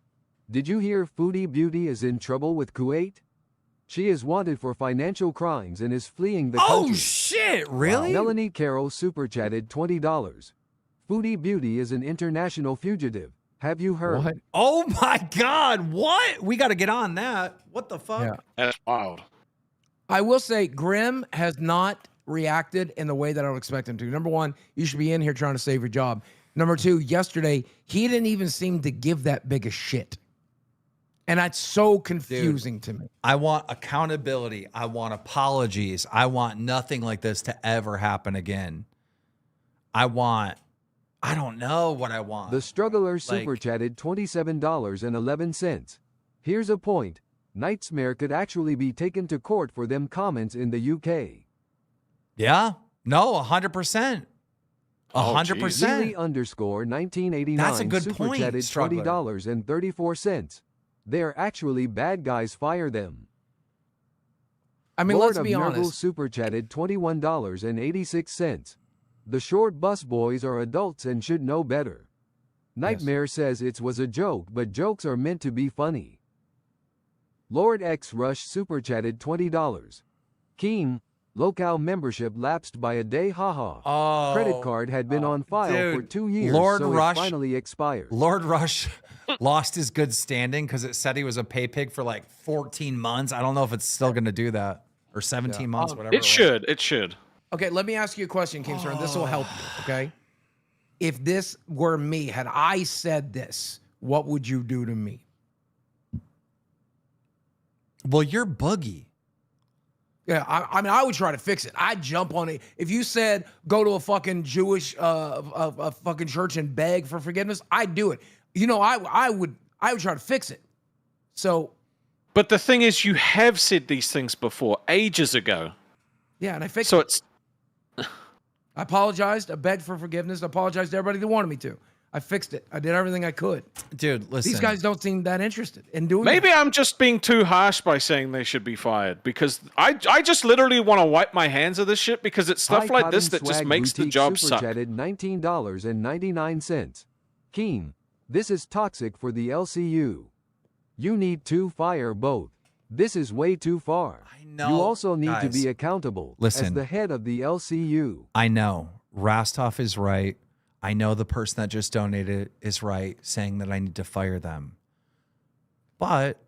Did you hear Foodie Beauty is in trouble with Kuwait? She is wanted for financial crimes and is fleeing the country. Oh shit! Really? Melanie Carroll super chatted $20. Foodie Beauty is an international fugitive. Have you heard? What? Oh my God! What? We got to get on that. What the fuck? Yeah. That's wild. I will say Grimm has not reacted in the way that I would expect him to. Number one, you should be in here trying to save your job. Number two, yesterday, he didn't even seem to give that big a shit. And that's so confusing to me. I want accountability. I want apologies. I want nothing like this to ever happen again. I don't know what I want. The Struggler super chatted $27.11. Here's a point. Nightmare could actually be taken to court for them comments in the UK. Yeah. No, 100%. 100%. Lily _1989 That's a good super point, chatted Struggler. $20.34. They're actually bad guys. Fire them. I mean, Lord let's be of Nurgle honest. super chatted $21.86. The short bus boys are adults and should know better. Nightmare says it was a joke, but jokes are meant to be funny. Lord X Rush super chatted $20. Keem, Local membership lapsed by a day, haha. Oh, credit card had been on file for 2 years, Lord so Rush it finally expired. Lord Rush lost his good standing because it said he was a pay pig for like 14 months. I don't know if it's still going to do that, or 17 months, whatever. It should. It should. Okay, let me ask you a question, Keemstar, and this will help you, okay? If this were me, had I said this, what would you do to me? Well, you're Boogie. Yeah, I mean, I would try to fix it. I'd jump on it. If you said go to a fucking Jewish a fucking church and beg for forgiveness, I'd do it. You know, I would try to fix it. So, but the thing is, you have said these things before, ages ago. Yeah, and I fixed it. So it's. I apologized. I begged for forgiveness. I apologized to everybody that wanted me to. I fixed it. I did everything I could. Dude, listen. These guys don't seem that interested in doing Maybe that. I'm just being too harsh by saying they should be fired, because I just literally want to wipe my hands of this shit, because it's stuff like this that just makes the job suck. Chatted $19.99. Keem, this is toxic for the LCU. You need to fire both. This is way too far. I know. You also need to be accountable as Listen. the head of the LCU. I know. Rastov is right. I know the person that just donated is right, saying that I need to fire them. But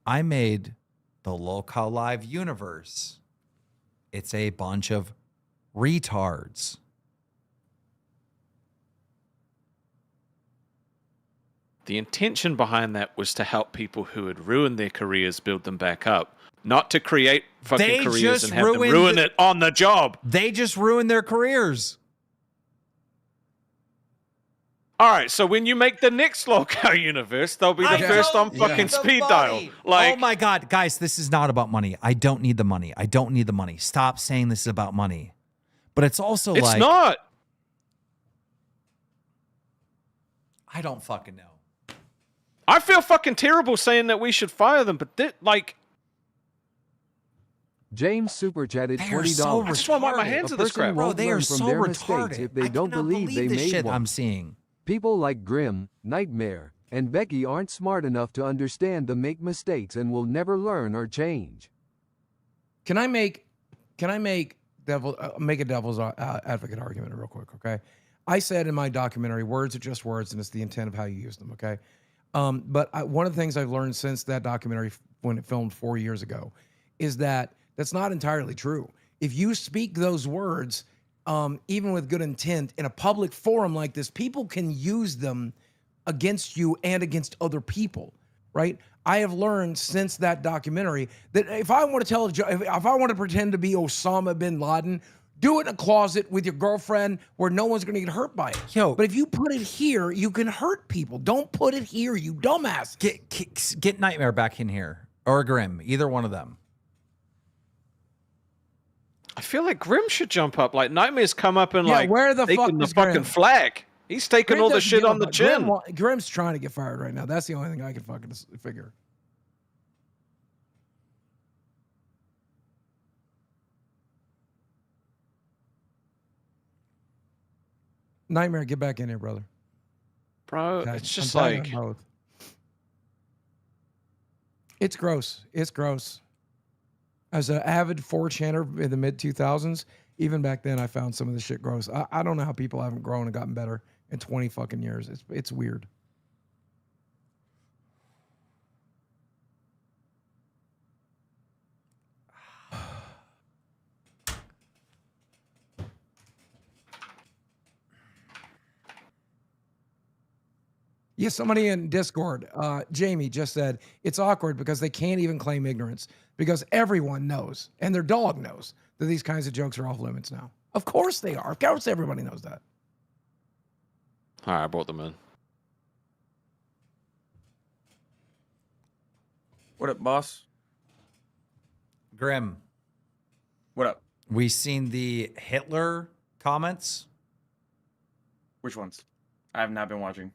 I made the Local Live universe. It's a bunch of retards. The intention behind that was to help people who had ruined their careers build them back up, not to create fucking careers and have them ruin it on the job. They just ruined their careers. All right, so when you make the next local universe, they'll be the first on fucking speed dial. Like, oh my God, guys, this is not about money. I don't need the money. I don't need the money. Stop saying this is about money. But it's also it's like not. I don't fucking know. I feel fucking terrible saying that we should fire them, but like. James super chatted $20. I just want to wipe my hands of this crap. Bro, they are so retarded. If they I don't cannot believe they the made shit one. I'm seeing. People like Grim, Nightmare, and Becky aren't smart enough to understand the make mistakes and will never learn or change. Can I make a devil's advocate argument real quick? Okay, I said in my documentary, words are just words, and it's the intent of how you use them. Okay, but one of the things I've learned since that documentary, when it filmed 4 years ago, is that that's not entirely true. If you speak those words, even with good intent, in a public forum like this, people can use them against you and against other people, right? I have learned since that documentary that if I want to tell a joke, if I want to pretend to be Osama bin Laden, do it in a closet with your girlfriend where no one's going to get hurt by it. But if you put it here, you can hurt people. Don't put it here, you dumbass. Get Nightmare back in here or Grim, either one of them. I feel like Grim should jump up. Like Nightmare's come up and where the fuck taking the is Grim? fucking flag. He's taking Grim all the doesn't shit give a on the fuck. chin. Grim's trying to get fired right now. That's the only thing I can fucking figure. Nightmare, get back in here, brother. Bro, Okay, it's just I'm telling like you both. It's gross. It's gross. As an avid 4chaner in the mid 2000s, even back then, I found some of the shit gross. I don't know how people haven't grown and gotten better in 20 fucking years. It's weird. Yeah, somebody in Discord, Jamie, just said, it's awkward because they can't even claim ignorance because everyone knows, and their dog knows, that these kinds of jokes are off limits now. Of course they are. Of course everybody knows that. All right, I brought them in. What up, boss? Grim. What up? We seen the Hitler comments. Which ones? I have not been watching.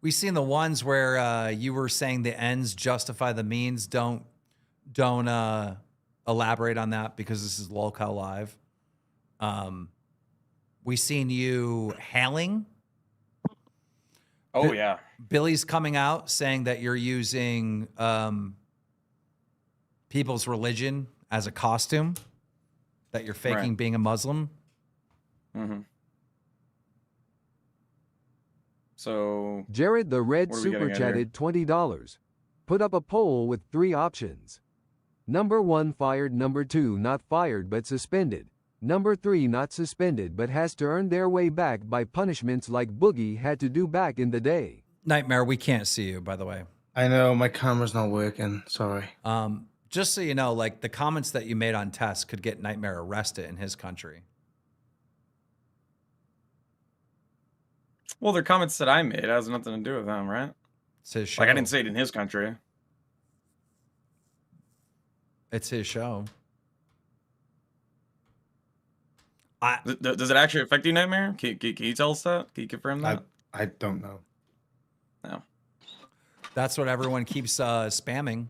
We seen the ones where you were saying the ends justify the means. Don't elaborate on that because this is Lolcow Live. We seen you hailing. Oh yeah. Billy's coming out saying that you're using people's religion as a costume, that you're faking being a Muslim. Mm-hmm. So Jared the Red super chatted $20. Put up a poll with 3 options. Number 1 fired, number 2 not fired but suspended. Number 3 not suspended but has to earn their way back by punishments like Boogie had to do back in the day. Nightmare, we can't see you, by the way. I know, my camera's not working. Sorry. Just so you know, like the comments that you made on Tess could get Nightmare arrested in his country. Well, they're comments that I made. It has nothing to do with them, right? It's his show. Like I didn't say it in his country. It's his show. Does it actually affect you, Nightmare? Can you tell us that? Can you confirm that? I don't know. No. That's what everyone keeps spamming.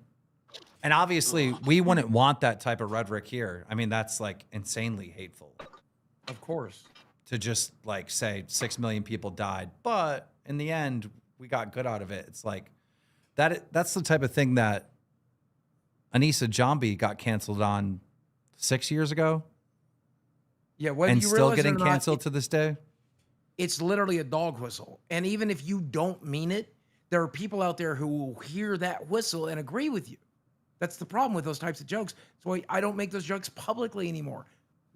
And obviously, we wouldn't want that type of rhetoric here. I mean, that's like insanely hateful. Of course. To just like say 6 million people died, but in the end, we got good out of it. It's like that's the type of thing that Anissa Jambi got canceled on 6 years ago. Yeah, whether and you still realize getting it or not, canceled to this day. It's literally a dog whistle. And even if you don't mean it, there are people out there who will hear that whistle and agree with you. That's the problem with those types of jokes. That's why I don't make those jokes publicly anymore.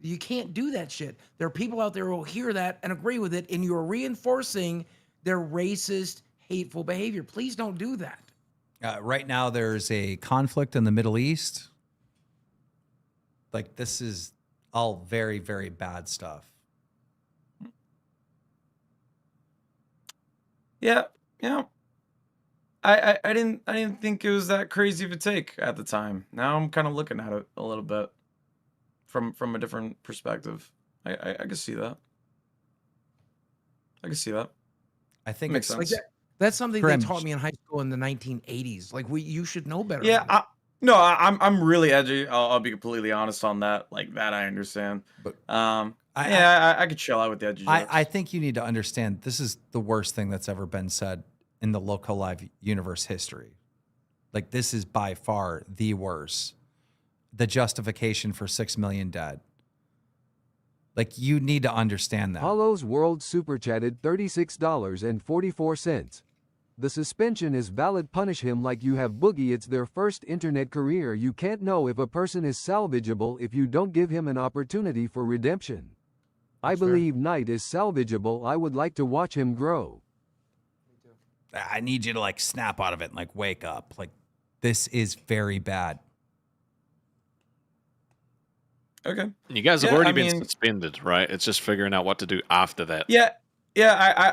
You can't do that shit. There are people out there who will hear that and agree with it, and you're reinforcing their racist, hateful behavior. Please don't do that. Right now, there's a conflict in the Middle East. Like, this is all very, very bad stuff. Yeah, I didn't think it was that crazy of a take at the time. Now I'm kind of looking at it a little bit from a different perspective. I can see that. I can see that. I think Makes it's sense. Like that's something Grim. they taught me in high school in the 1980s. Like you should know better. Yeah, I'm really edgy. I'll be completely honest on that. Like that, I understand. But I could chill out with the edgy jokes. I think you need to understand this is the worst thing that's ever been said in the Local Live universe history. Like this is by far the worst. The justification for 6 million dead. Like you need to understand that. Hollow's World Super Chatted $36.44. The suspension is valid. Punish him like you have Boogie. It's their first internet career. You can't know if a person is salvageable if you don't give him an opportunity for redemption. I believe Knight is salvageable. I would like to watch him grow. I need you to like snap out of it and like wake up. Like this is very bad. Okay. You guys have already been suspended, right? It's just figuring out what to do after that. Yeah.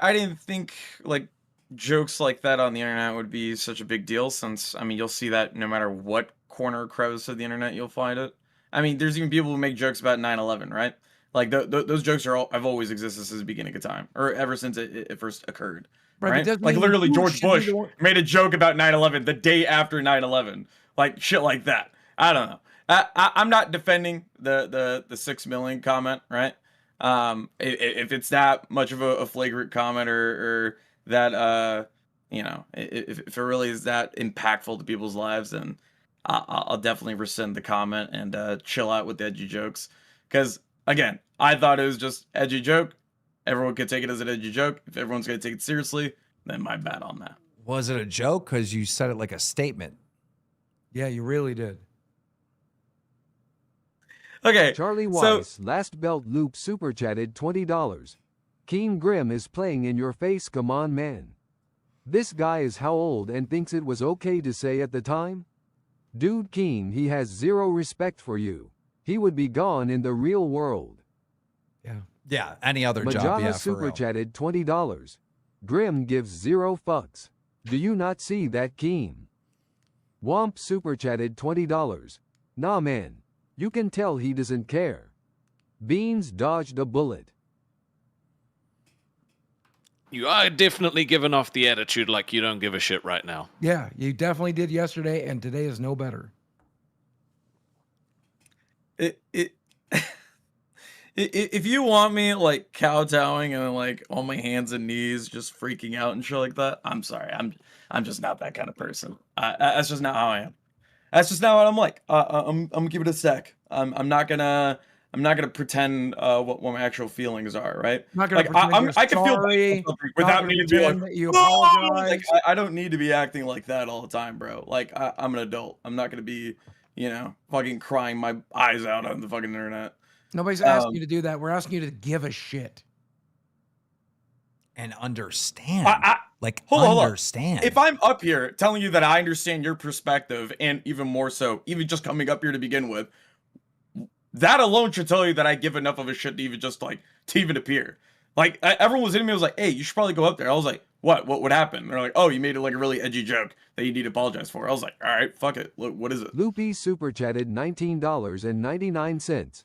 I didn't think like jokes like that on the internet would be such a big deal, since I mean you'll see that no matter what corner or crevice of the internet you'll find it. I mean, there's even people who make jokes about 9/11, right? Like those jokes have always existed since the beginning of time, or ever since it first occurred. Right? Like literally, George Bush made a joke about 9/11 the day after 9/11, like shit like that. I don't know. I'm not defending the 6 million comment, right? If it's that much of a flagrant comment or that you know, if it really is that impactful to people's lives, then I'll definitely rescind the comment and chill out with the edgy jokes. Because again, I thought it was just edgy joke. Everyone could take it as an edgy joke. If everyone's gonna take it seriously, then my bad on that. Was it a joke? Because you said it like a statement. Yeah, you really did. Okay. Charlie Weiss, last belt loop super chatted $20. Keen Grim is playing in your face. Come on, man. This guy is how old and thinks it was okay to say at the time? Dude, Keen, he has zero respect for you. He would be gone in the real world. Yeah, any other job, Majaha yeah, for super real. chatted $20. Grim gives 0 fucks. Do you not see that, Keen? Womp super chatted $20. Nah, man. You can tell he doesn't care. Beans dodged a bullet. You are definitely giving off the attitude like you don't give a shit right now. Yeah, you definitely did yesterday, and today is no better. If you want me like kowtowing and like on my hands and knees, just freaking out and shit like that, I'm sorry. I'm just not that kind of person. That's just not how I am. That's just not what I'm like. I'm gonna give it a sec. I'm not gonna pretend what my actual feelings are. Right? I'm not gonna like I can feel sorry, without needing to be like, that you "No!" apologize. Like, I don't need to be acting like that all the time, bro. Like I'm an adult. I'm not gonna be, you know, fucking crying my eyes out on the fucking internet. Nobody's asking you to do that. We're asking you to give a shit. And understand. Hold on. Understand. If I'm up here telling you that I understand your perspective, and even more so, even just coming up here to begin with, that alone should tell you that I give enough of a shit to even just like to even appear. Like everyone was hitting me, was like, "Hey, you should probably go up there." I was like, "What? What happened?" And they're like, "Oh, you made it like a really edgy joke that you need to apologize for." I was like, "All right, fuck it. Look, what is it?" Loopy super chatted $19.99.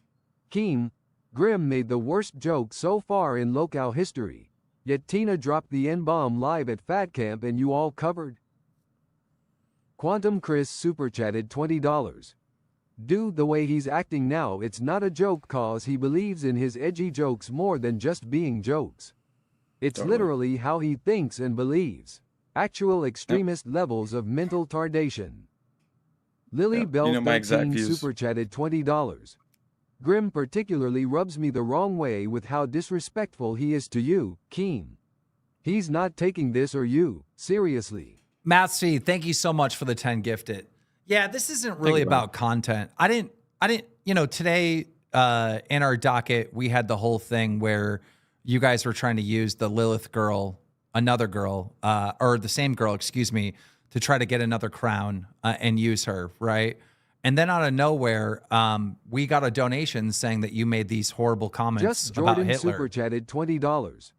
Keem, Grim made the worst joke so far in Local history. Yet Tina dropped the N-bomb live at Fat Camp and you all covered. Quantum Chris super chatted $20. Dude, the way he's acting now, it's not a joke cause he believes in his edgy jokes more than just being jokes. It's literally how he thinks and believes. Actual extremist levels of mental tardation. Lily Bell 13 super chatted $20. Grim particularly rubs me the wrong way with how disrespectful he is to you, Keem. He's not taking this or you seriously. Matt C, thank you so much for the 10 gifted. Yeah, this isn't really about content. I didn't, you know, today in our docket, we had the whole thing where you guys were trying to use the Lilith girl, another girl, or the same girl, excuse me, to try to get another crown and use her, right? And then out of nowhere, we got a donation saying that you made these horrible comments Just about Jordan Hitler. super chatted $20.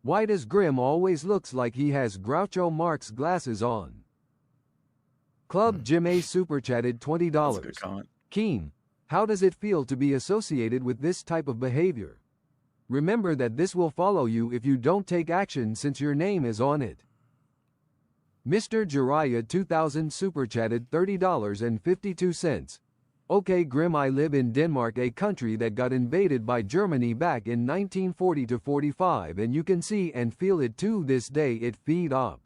Why does Grim always looks like he has Groucho Marx glasses on? Club Jim A super chatted $20. That's a good comment. Keem, how does it feel to be associated with this type of behavior? Remember that this will follow you if you don't take action since your name is on it. Mr. Jiraiya 2000 super chatted $30.52. Okay Grim, I live in Denmark, a country that got invaded by Germany back in 1940 to 45, and you can see and feel it to this day. It feed up.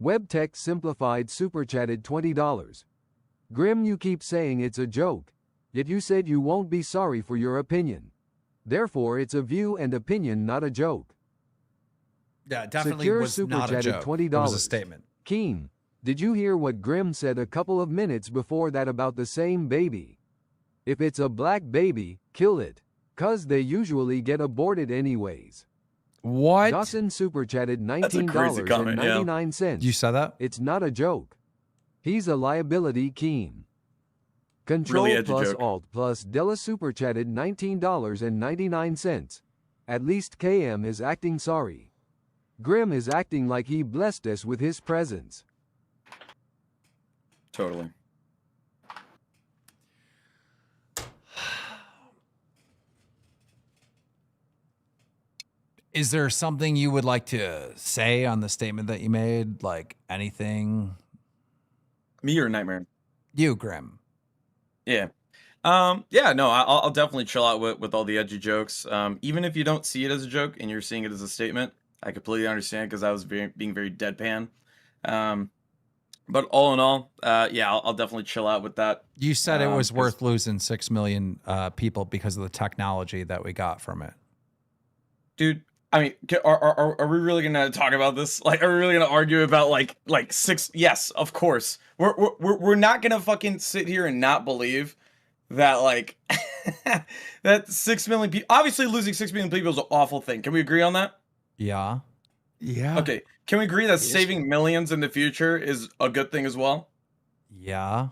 WebTech Simplified super chatted $20. Grim, you keep saying it's a joke, yet you said you won't be sorry for your opinion. Therefore it's a view and opinion, not a joke. Yeah, definitely Secure was super not a chatted joke. $20. It was a statement. Keem, did you hear what Grim said a couple of minutes before that about the same baby? If it's a black baby, kill it, 'cause they usually get aborted anyways. What? Dawson super chatted That's a crazy comment, yeah. $19.99. You saw that? It's not a joke. He's a liability, Keem. Control Really edgy plus joke. Alt plus Della super chatted $19.99. At least KM is acting sorry. Grim is acting like he blessed us with his presence. Totally. Is there something you would like to say on the statement that you made? Like anything? Me or Nightmare? You, Grim. Yeah. Yeah, no, I'll definitely chill out with all the edgy jokes. Even if you don't see it as a joke and you're seeing it as a statement, I completely understand because I was being very deadpan. But all in all, yeah, I'll definitely chill out with that. You said it was worth losing 6 million people because of the technology that we got from it. Dude, I mean, are we really gonna talk about this? Like, are we really gonna argue about like six? Yes, of course. We're not gonna fucking sit here and not believe that like that 6 million people. Obviously, losing 6 million people is an awful thing. Can we agree on that? Yeah. Yeah. Okay. Can we agree that saving millions in the future is a good thing as well? Yeah.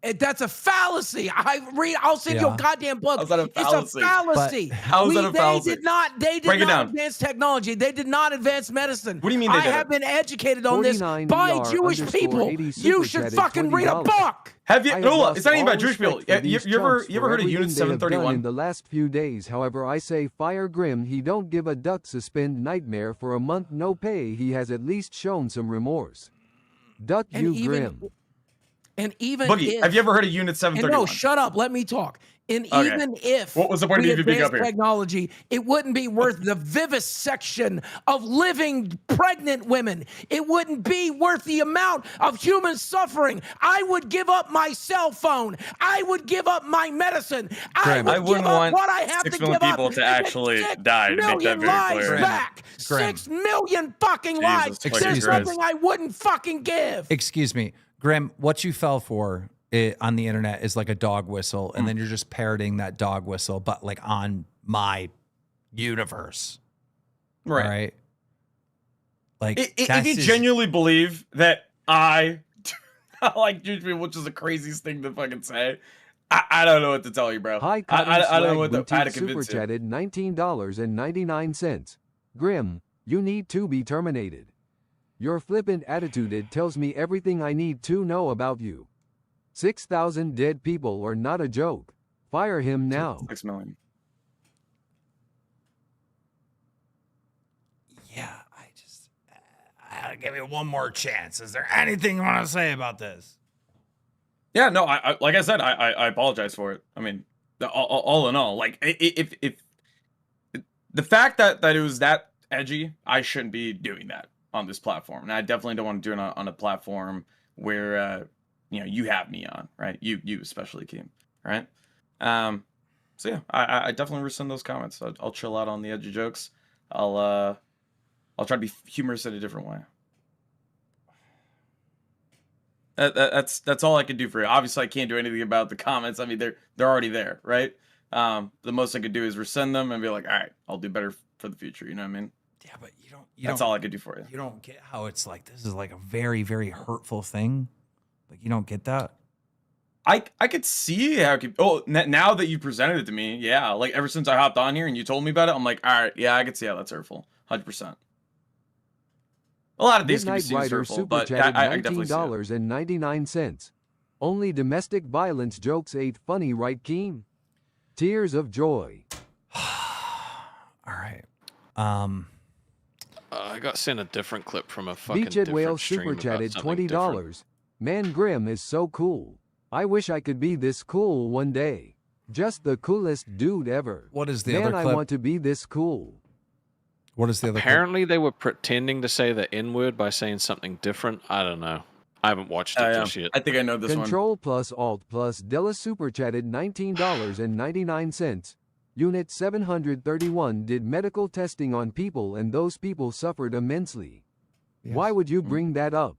That's a fallacy. I'll send you a goddamn book. How's that a It's a fallacy? fallacy. How is that a fallacy? They did Break it not down. advance technology. They did not advance medicine. What do you mean they I didn't? have been educated on this 49 by ER Jewish people. 80 You super should chatted fucking read a $20. book. Have you? I No, lost it's not even all about Jewish people. respect for You these ever chumps heard of for Unit everything they have done 731? in the last few days. However, I say fire Grim. He don't give a duck. Suspend Nightmare for a month, no pay. He has at least shown some remorse. Duck And you, Grim. And even Boogie, if, have you ever heard of Unit and 731? no, shut up. Let me talk. And Okay. even if What was the point of we you being up advanced here? technology, it wouldn't be worth the vivisection of living pregnant women. It wouldn't be worth the amount of human suffering. I would give up my cell phone. I would give up my medicine. I would wouldn't give up want what I have 6 to million give people up to get actually 6 die, to make that million very lives clear. back. Grim. 6 million fucking Jesus lives. fucking There's Christ. something I wouldn't fucking give. Excuse me, Grim, what you fell for on the internet is like a dog whistle, and then you're just parroting that dog whistle, but like on my universe. Right. All right. Like, If you genuinely believe that I do not like Jewish people, which is the craziest thing to fucking say, I don't know what to tell you, bro. High I don't know what Boutique how to super convince you. chatted $19.99. Grim, you need to be terminated. Your flippant attitude tells me everything I need to know about you. 6,000 dead people are not a joke. Fire him now. 6 million. Yeah, I'll give you one more chance. Is there anything you want to say about this? Yeah, no, I like I said, I apologize for it. I mean, all in all, like if the fact that it was that edgy, I shouldn't be doing that on this platform, and I definitely don't want to do it on a platform where you know, you have me on, right? You especially, Keem, right? So yeah, I definitely rescind those comments. I'll chill out on the edgy jokes. I'll try to be humorous in a different way. That's all I can do for you. Obviously, I can't do anything about the comments. I mean, they're already there, right? The most I could do is rescind them and be like, all right, I'll do better for the future. You know what I mean? Yeah, but that's all I could do for you. You don't get how it's like, this is like a very, very hurtful thing. Like, you don't get that? I could see how it could. Oh, now that you presented it to me, yeah. Like ever since I hopped on here and you told me about it, I'm like, all right, yeah, I could see how that's hurtful, 100%. A lot of these can be Midnight seen as Rider hurtful, super but chatted I definitely see it. $19.99. Only domestic violence jokes ain't funny, right, Keem? Tears of joy. All right. I got sent a different clip from a fucking Beach at different Whale stream super about chatted something different. $20. Man, Grim is so cool. I wish I could be this cool one day. Just the coolest dude ever. What is the Man, other I clip? want to be this cool. What is the other clip? Apparently, they were pretending to say the N word by saying something different. I don't know. I haven't watched it just yet. I think I know this one. Control plus Alt plus Della super chatted $19.99. Unit 731 did medical testing on people and those people suffered immensely. Why would you bring that up?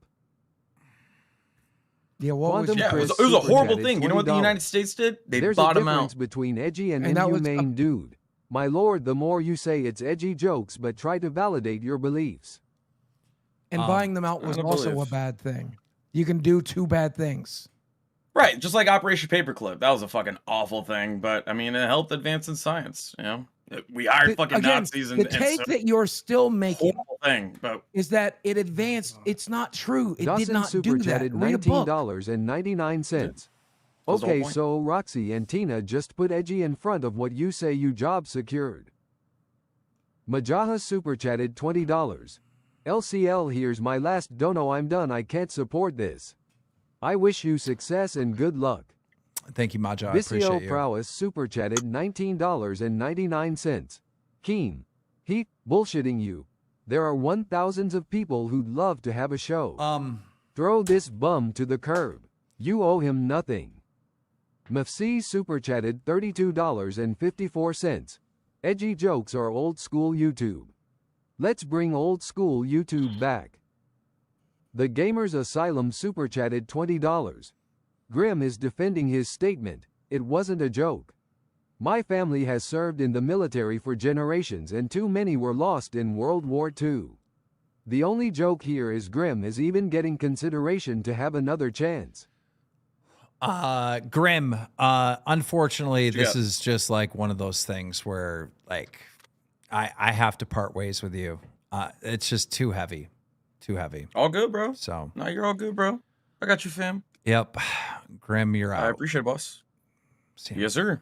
Yeah, what was Quantum Yeah, it was Chris a super horrible chatted thing. You know what the $20. United States did? They There's bought a him out. difference between edgy and that was inhumane dude. My lord, the more you say it's edgy jokes, but try to validate your beliefs. And buying them out was also a believe. bad thing. You can do two bad things. Right, just like Operation Paperclip. That was a fucking awful thing, but I mean, it helped advance in science. You know, we hired fucking Again, Nazis the take that you're still making thing, but is that it advanced. It's not true. It did Dawson not super do that. chatted Read a book. $19.99. That's the whole Okay, point. so Roxy and Tina just put edgy in front of what you say you job secured. Majaha super chatted $20. LCL, here's my last dono. I'm done. I can't support this. I wish you success and good luck. Thank you, Maja. I appreciate Visio you. Prowess super chatted $19.99. Keem, he bullshitting you. There are 1,000s of people who'd love to have a show. Throw this bum to the curb. You owe him nothing. Mafsi super chatted $32.54. Edgy jokes are old school YouTube. Let's bring old school YouTube back. The Gamers Asylum super chatted $20. Grim is defending his statement. It wasn't a joke. My family has served in the military for generations and too many were lost in World War II. The only joke here is Grim is even getting consideration to have another chance. Grim, unfortunately, this got? is just like one of those things where like I have to part ways with you. It's just too heavy. Too heavy. all good, bro. So, No, you're all good, bro. I got you, fam. yep. Grim, you're I out. appreciate it, boss. See ya. Yes, sir.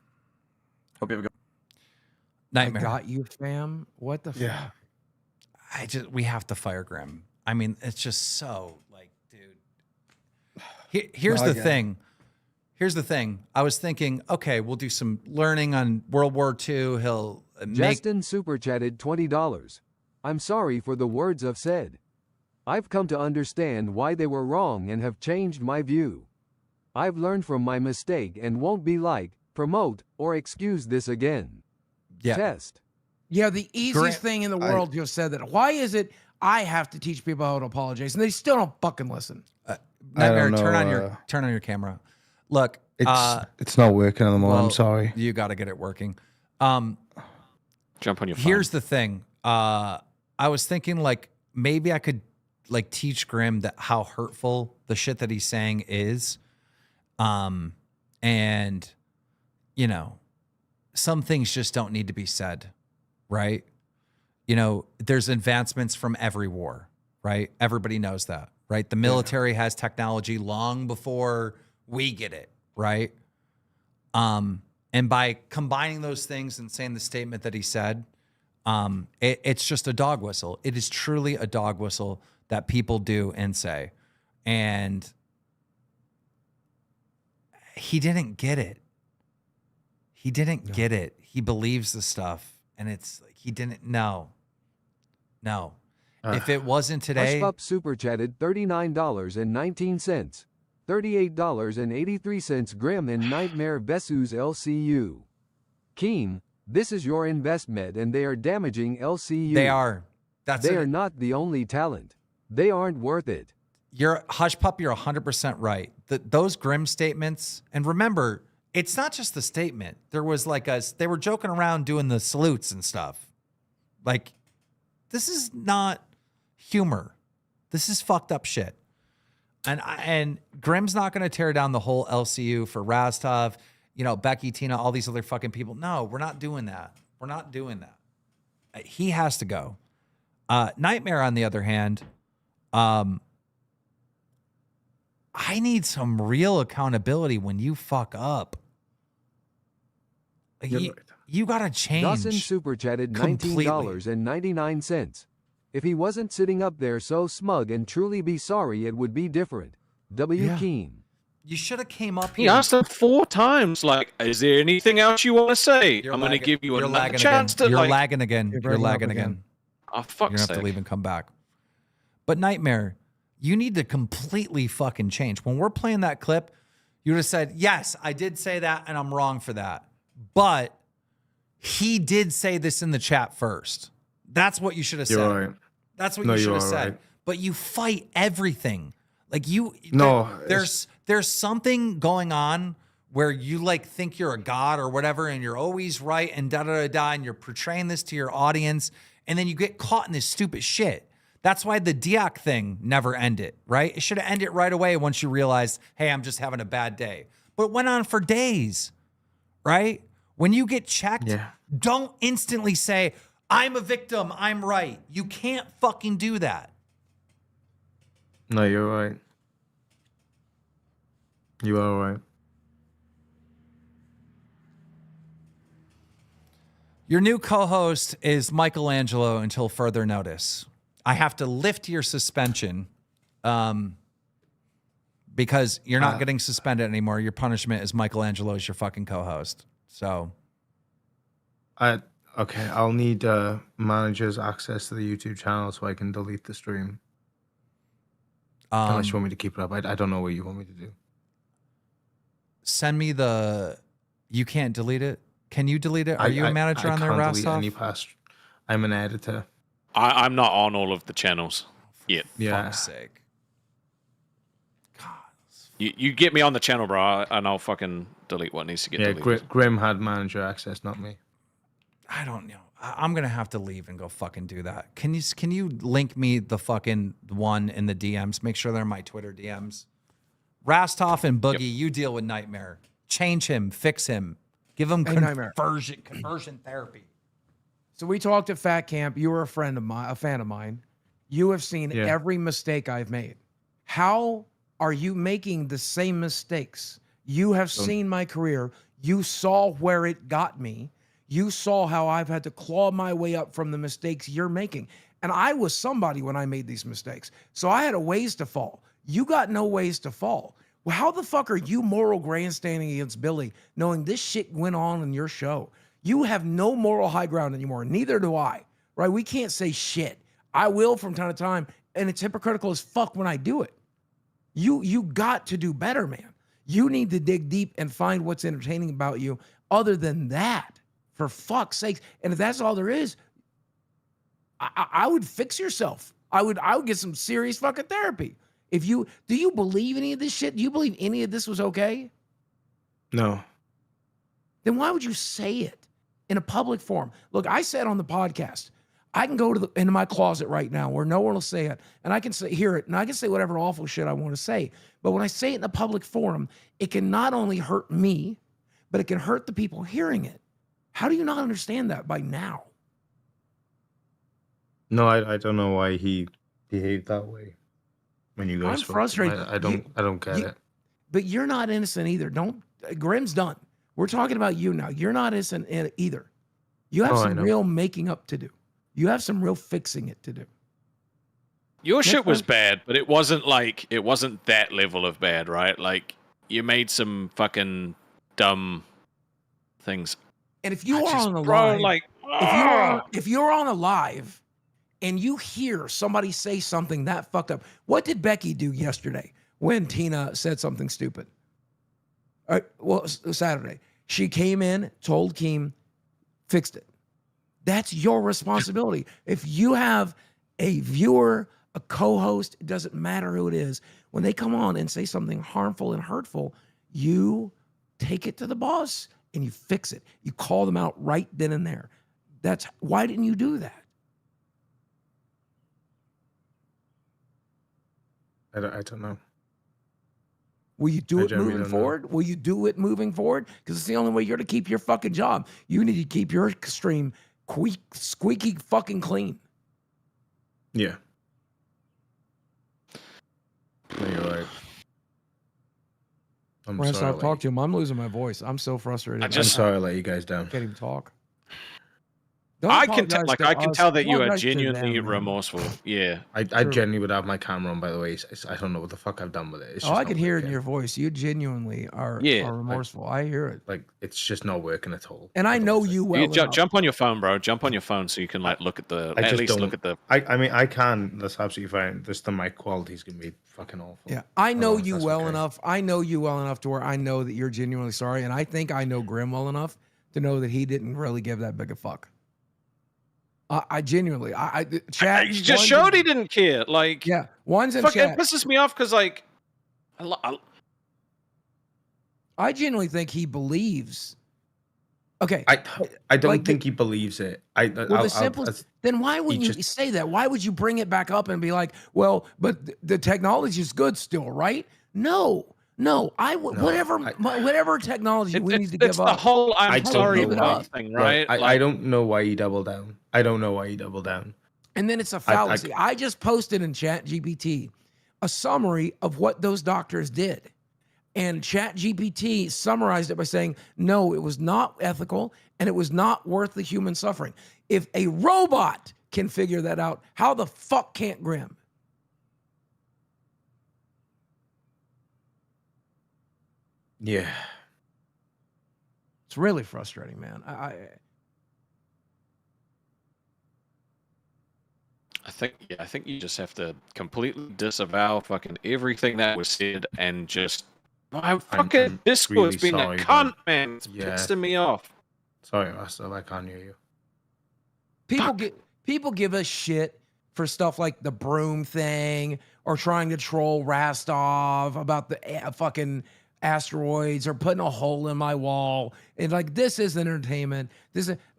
Hope you have a good. Nightmare. I got you, fam. What the fuck? We have to fire Grim. I mean, it's just so like, dude. Here's the thing. Here's the thing. I was thinking, okay, we'll do some learning on World War II. He'll make. Justin super chatted $20. I'm sorry for the words I've said. I've come to understand why they were wrong and have changed my view. I've learned from my mistake and won't be like, promote, or excuse this again. Yeah. Test. Yeah, the easiest thing in the world to have said that. Why is it I have to teach people how to apologize and they still don't fucking listen? Nightmare, know, turn on your camera. Look, It's not working anymore. well, I'm sorry. You got to get it working. Jump on your phone. Here's the thing. I was thinking like maybe I could like teach Grim that how hurtful the shit that he's saying is. And you know, some things just don't need to be said, right? You know, there's advancements from every war, right? Everybody knows that, right? The military has technology long before we get it, right? And by combining those things and saying the statement that he said, it's just a dog whistle. It is truly a dog whistle that people do and say. And he didn't get it. He didn't get it. He believes the stuff. And it's like, he didn't know. No. If it wasn't today. Hushpup super chatted $39.19. $38.83 Grim and Nightmare Vesus LCU. Keem, this is your investment and they are damaging LCU. They are. They are not the only talent. They aren't worth it. You're Hushpup, you're 100% right. Those Grim statements, and remember, it's not just the statement. There was like they were joking around doing the salutes and stuff. Like, this is not humor. This is fucked up shit. And Grimm's not going to tear down the whole LCU for Rastov, Becky, Tina, all these other fucking people. No, we're not doing that. We're not doing that. He has to go. Nightmare, on the other hand, I need some real accountability when you fuck up. You got to change. Dawson super chatted $19.99. If he wasn't sitting up there so smug and truly be sorry, it would be different. W. Keem. You should have came up He here. asked them 4 times, like, is there anything else you want to say? I'm going to give you another chance to, You're lagging again. You're lagging again. Oh, fuck's You're going to have sake. to leave and come back. But Nightmare, you need to completely fucking change. When we're playing that clip, you would have said, yes, I did say that and I'm wrong for that. But he did say this in the chat first. That's what you should have said. Right. That's what you should have said. Right. But you fight everything. Like there's something going on where you like think you're a god or whatever, and you're always right and and you're portraying this to your audience, and then you get caught in this stupid shit. That's why the Diak thing never ended, right? It should have ended right away once you realized, hey, I'm just having a bad day. But it went on for days, right? When you get checked, don't instantly say, I'm a victim, I'm right. You can't fucking do that. No, you're right. You are right. Your new co-host is Michelangelo until further notice. I have to lift your suspension because you're not getting suspended anymore. Your punishment is Michelangelo is your fucking co-host. So, okay, I'll need manager's access to the YouTube channel so I can delete the stream. Unless you want me to keep it up. I don't know what you want me to do. Send me you can't delete it. Can you delete it? Are you a manager on there, Rastov? I'm an editor. I'm not on all of the channels yet. Yeah. Fuck's sake. You get me on the channel, bro, and I'll fucking delete what needs to get deleted. Yeah, Grim had manager access, not me. I don't know. I'm gonna have to leave and go fucking do that. Can you link me the fucking one in the DMs? Make sure they're in my Twitter DMs. Rastov and Boogie, you deal with Nightmare. Change him, fix him, give him conversion therapy. So we talked at Fat Camp. You were a fan of mine. You have seen every mistake I've made. How are you making the same mistakes? You have seen my career. You saw where it got me. You saw how I've had to claw my way up from the mistakes you're making. And I was somebody when I made these mistakes. So I had a ways to fall. You got no ways to fall. Well, how the fuck are you moral grandstanding against Billy knowing this shit went on in your show? You have no moral high ground anymore. Neither do I, right? We can't say shit. I will from time to time, and it's hypocritical as fuck when I do it. You got to do better, man. You need to dig deep and find what's entertaining about you other than that, for fuck's sake. And if that's all there is, I would fix yourself. I would get some serious fucking therapy. Do you believe any of this shit? Do you believe any of this was okay? No. Then why would you say it in a public forum? Look, I said on the podcast, I can go into my closet right now where no one will say it, and I can hear it, and I can say whatever awful shit I want to say. But when I say it in a public forum, it can not only hurt me, but it can hurt the people hearing it. How do you not understand that by now? No, I don't know why he behaved that way when you guys. I'm frustrated. I don't get it. But you're not innocent either. Grim's done. We're talking about you now. You're not innocent either. You have some real making up to do. You have some real fixing it to do. Your shit was bad, but it wasn't that level of bad, right? Like, you made some fucking dumb things. And if you are on a live, if you're on a live and you hear somebody say something that fucked up, what did Becky do yesterday when Tina said something stupid? Saturday. She came in, told Keem, fixed it. That's your responsibility. If you have a viewer, a co-host, it doesn't matter who it is, when they come on and say something harmful and hurtful, you take it to the boss and you fix it. You call them out right then and there. Why didn't you do that? I don't know. Will you do I it generally moving don't know. forward? Will you do it moving forward? Because it's the only way you're to keep your fucking job. You need to keep your stream squeaky fucking clean. Yeah. No, you're right. I'm When I sorry. stop talking to him, I'm losing my voice. I'm so frustrated. I'm sorry I let you guys down. Can't even talk. I can tell, like, I can tell that you are apologize to them, genuinely man. remorseful. Yeah. I True. genuinely would have my camera on, by the way. I don't know what the fuck I've done with it. It's Oh, just I not can hear it in working. your voice. You genuinely are remorseful. I hear it. Like, it's just not working at all. And I know you well You enough. jump on your phone, bro. Jump on your phone so you can like look at the. I At just least don't. look at the. I mean, I can. That's absolutely fine. Just the mic quality's gonna be fucking awful. Yeah, I know you that's well okay. enough. I know you well enough to where I know that you're genuinely sorry, and I think I know Grim well enough to know that he didn't really give that big a fuck. I genuinely, chat. He just showed he didn't care. Like, yeah, one's in fuck, it chat. pisses me off because like, I genuinely think he believes. Okay, I don't think he believes it. Well, the simplest. Then why wouldn't you say that? Why would you bring it back up and be like, well, but the technology is good still, right? No. Whatever technology we need to give up. the whole I I'm don't sorry know about why. thing, right? I don't know why he doubled down. I don't know why he doubled down. And then it's a fallacy. I just posted in ChatGPT a summary of what those doctors did. And ChatGPT summarized it by saying, no, it was not ethical and it was not worth the human suffering. If a robot can figure that out, how the fuck can't Grim? Yeah. It's really frustrating, man. I think you just have to completely disavow fucking everything that was said and just. My fucking Discord's really been a sorry, cunt, but- man. It's Yeah. pissing me off. Sorry, Rasta, I can't hear you. People give us shit for stuff like the broom thing or trying to troll Rastov about the fucking asteroids or putting a hole in my wall. And like, this is entertainment.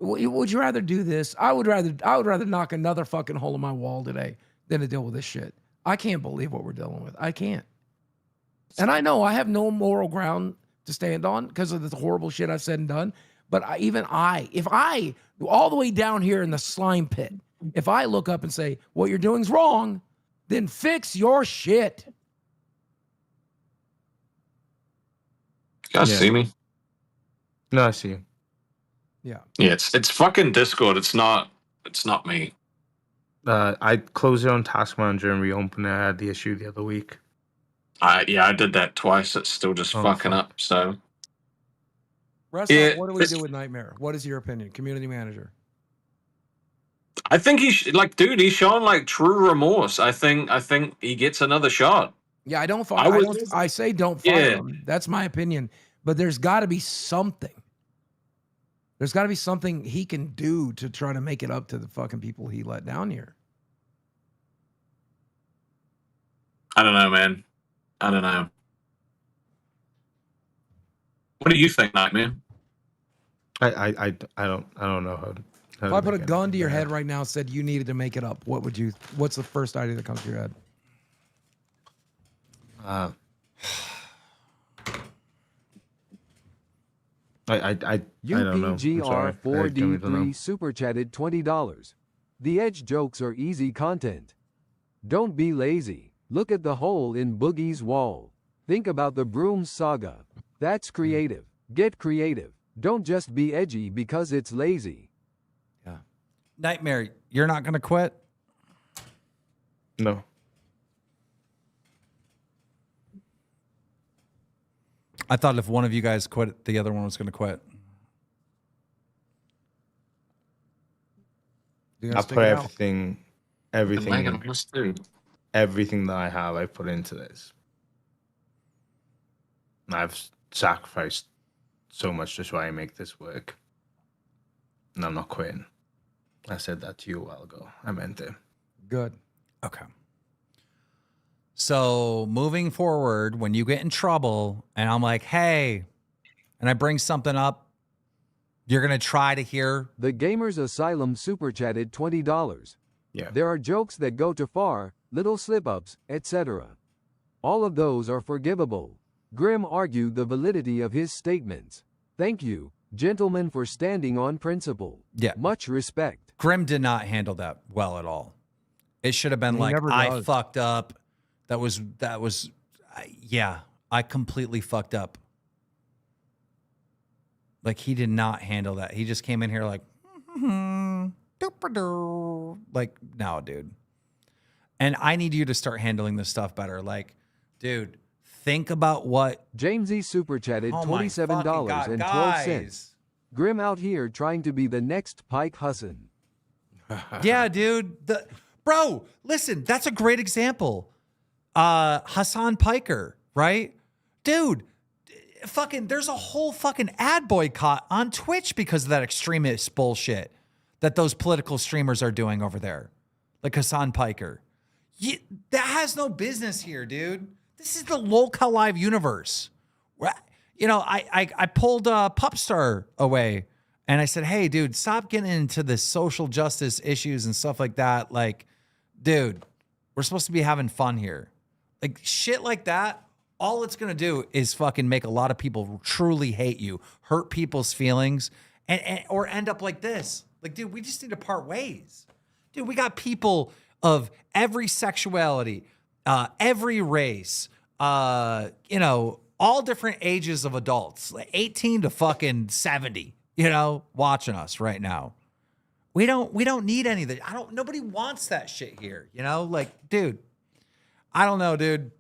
Would you rather do this? I would rather knock another fucking hole in my wall today than to deal with this shit. I can't believe what we're dealing with. I can't. And I know I have no moral ground to stand on because of the horrible shit I've said and done. But if I, all the way down here in the slime pit, if I look up and say, what you're doing's wrong, then fix your shit. You guys see me? No, I see you. Yeah. Yeah, it's fucking Discord. It's not me. I closed it on Task Manager and reopened it. I had the issue the other week. I did that twice. It's still just fucking up. So. Russ, what do we do with Nightmare? What is your opinion? Community manager. I think he's showing like true remorse. I think he gets another shot. Yeah, I don't fire. I say don't fire him. That's my opinion. But there's got to be something. There's got to be something he can do to try to make it up to the fucking people he let down here. I don't know, man. I don't know. What do you think, Nightmare? I don't know how. If I put a gun to your head right now and said you needed to make it up, what's the first idea that comes to your head? I don't know. UPGR4D3 super chatted $20. The Edge jokes are easy content. Don't be lazy. Look at the hole in Boogie's wall. Think about the Brooms saga. That's creative. Get creative. Don't just be edgy because it's lazy. Yeah. Nightmare, you're not going to quit? No. I thought if one of you guys quit, the other one was going to quit. I put everything that I have, I put into this. I've sacrificed so much to try and make this work. And I'm not quitting. I said that to you a while ago. I meant it. Good. Okay. So moving forward, when you get in trouble and I'm like, hey, and I bring something up, you're going to try to hear. The Gamers Asylum super chatted $20. Yeah. There are jokes that go too far, little slip-ups, etc. All of those are forgivable. Grim argued the validity of his statements. Thank you, gentlemen, for standing on principle. Yeah. Much respect. Grim did not handle that well at all. It should have been He like, never I does. fucked up. Yeah, I completely fucked up. Like, he did not handle that. He just came in here like, like, no, dude. And I need you to start handling this stuff better. Like, dude, think about what Jamesy super chatted Oh my fucking God, $27.12. Grim out here trying to be the next Pike Husson. Yeah, dude. Bro, listen, that's a great example. Hassan Piker, right? Dude, fucking, there's a whole fucking ad boycott on Twitch because of that extremist bullshit that those political streamers are doing over there. Like Hassan Piker. That has no business here, dude. This is the Lolcow Live universe. You know, I pulled Pupstar away and I said, hey, dude, stop getting into the social justice issues and stuff like that. Like, dude, we're supposed to be having fun here. Like, shit like that, all it's going to do is fucking make a lot of people truly hate you, hurt people's feelings, or end up like this. Like, dude, we just need to part ways. Dude, we got people of every sexuality, every race, you know, all different ages of adults, like 18 to fucking 70, you know, watching us right now. We don't need any of that. Nobody wants that shit here, you know? Like, dude, I don't know, dude.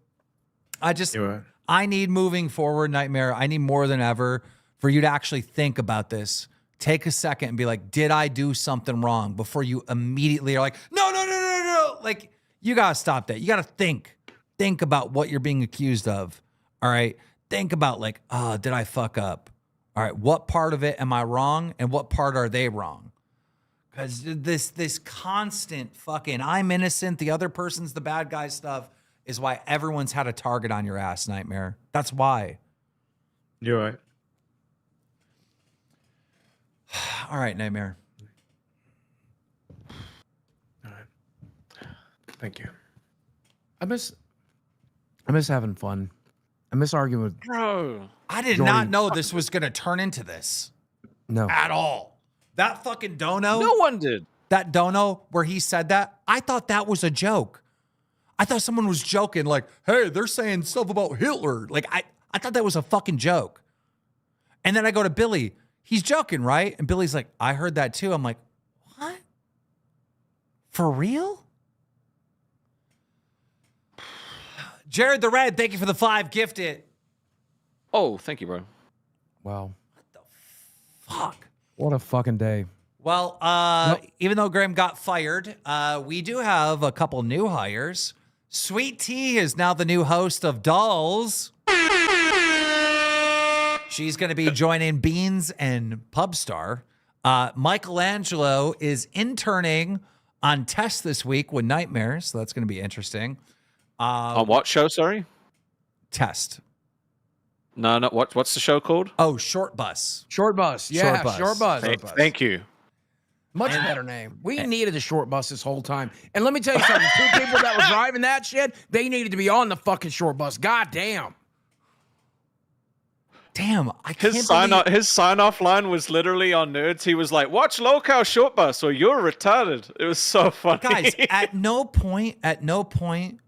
I need moving forward, Nightmare. I need more than ever for you to actually think about this. Take a second and be like, did I do something wrong? Before you immediately are like, no. Like, you got to stop that. You got to think about what you're being accused of. All right. Think about like, did I fuck up? All right. What part of it am I wrong? And what part are they wrong? Because this constant fucking, I'm innocent, the other person's the bad guy stuff is why everyone's had a target on your ass, Nightmare. That's why. You're right. All right, Nightmare. All right. Thank you. I miss having fun. I miss arguing with Bro. I did not know this was going to turn into this. No. At all. That fucking dono. No one did. That dono where he said that, I thought that was a joke. I thought someone was joking like, hey, they're saying stuff about Hitler. Like, I thought that was a fucking joke. And then I go to Billy. He's joking, right? And Billy's like, I heard that too. I'm like, what? For real? Jared the Red, thank you for the 5 gifted. Oh, thank you, bro. Wow. What the fuck? What a fucking day. Well, even though Graham got fired, we do have a couple new hires. Sweet Tea is now the new host of Dolls. She's going to be joining Beans and Pubstar. Michelangelo is interning on Test this week with Nightmares, so that's going to be interesting. On what show, sorry? Test. No, what's the show called? Oh, Short Bus. Short Bus. Yeah, Short Bus. Thank you. Much better name. We needed a short bus this whole time. And let me tell you something. 2 people that were driving that shit, they needed to be on the fucking short bus. God damn. Damn, I can't His sign-off line was literally on Nerds. He was like, watch Lolcow Short Bus or you're retarded. It was so funny. Guys, at no point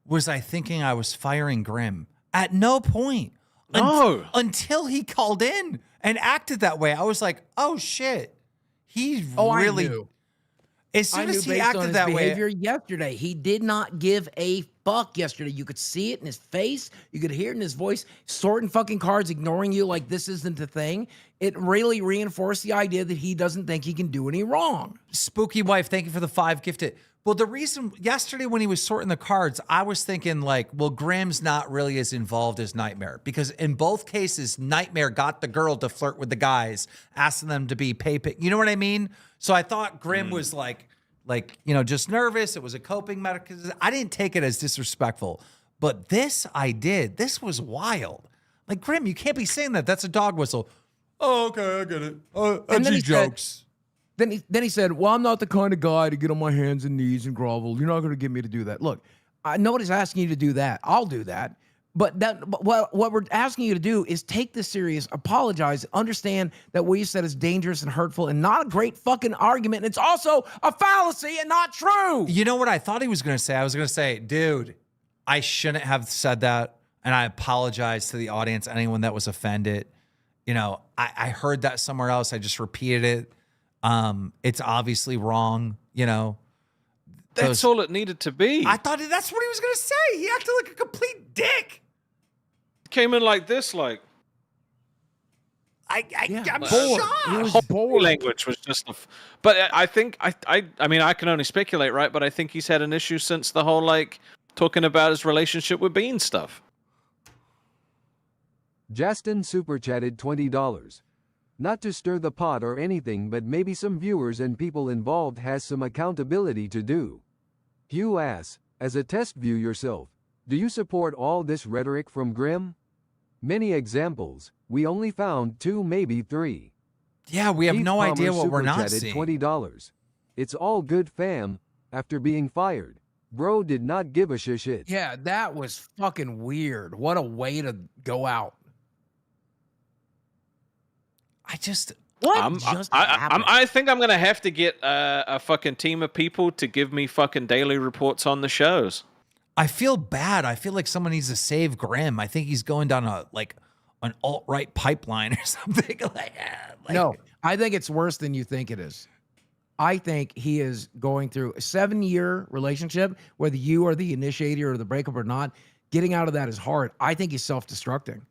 was I thinking I was firing Grim. At no point. No. Until he called in and acted that way. I was like, oh shit. He really. I knew. As soon as he based on acted his that behavior way. yesterday, he did not give a fuck yesterday. You could see it in his face. You could hear it in his voice. Sorting fucking cards, ignoring you like this isn't a thing. It really reinforced the idea that he doesn't think he can do any wrong. Spooky Wife, thank you for the 5 gifted. Well, the reason yesterday when he was sorting the cards, I was thinking like, well, Graham's not really as involved as Nightmare because in both cases, Nightmare got the girl to flirt with the guys, asking them to be pimping. You know what I mean? So I thought Graham was like, you know, just nervous. It was a coping mechanism. I didn't take it as disrespectful, but this I did. This was wild. Like, Graham, you can't be saying that. That's a dog whistle. Oh, okay, I get it. That's just jokes. Then he said, well, I'm not the kind of guy to get on my hands and knees and grovel. You're not going to get me to do that. Look, nobody's asking you to do that. I'll do that. But what we're asking you to do is take this serious, apologize, understand that what you said is dangerous and hurtful and not a great fucking argument. And it's also a fallacy and not true. You know what I thought he was going to say? I was going to say, dude, I shouldn't have said that. And I apologize to the audience, anyone that was offended. You know, I heard that somewhere else. I just repeated it. It's obviously wrong, you know. That's all it needed to be. I thought that's what he was going to say. He acted like a complete dick. Came in like this, like I'm bored. shocked. He was whole bored. language was just. But I think I mean I can only speculate, right? But I think he's had an issue since the whole like talking about his relationship with Bean stuff. Justin super chatted $20. Not to stir the pot or anything, but maybe some viewers and people involved has some accountability to do. Hugh asks, as a test view yourself, do you support all this rhetoric from Grimm? Many examples, we only found 2, maybe 3. Yeah, we have Keith no Palmer idea what we're super not chatted seeing. $20. It's all good fam, after being fired. Bro did not give a shit. Yeah, that was fucking weird. What a way to go out. I just... I think I'm gonna have to get a fucking team of people to give me fucking daily reports on the shows. I feel bad. I feel like someone needs to save Grimm. I think he's going down an alt-right pipeline or something. No, I think it's worse than you think it is. I think he is going through a 7-year relationship, whether you are the initiator or the breakup or not. Getting out of that is hard. I think he's self-destructing.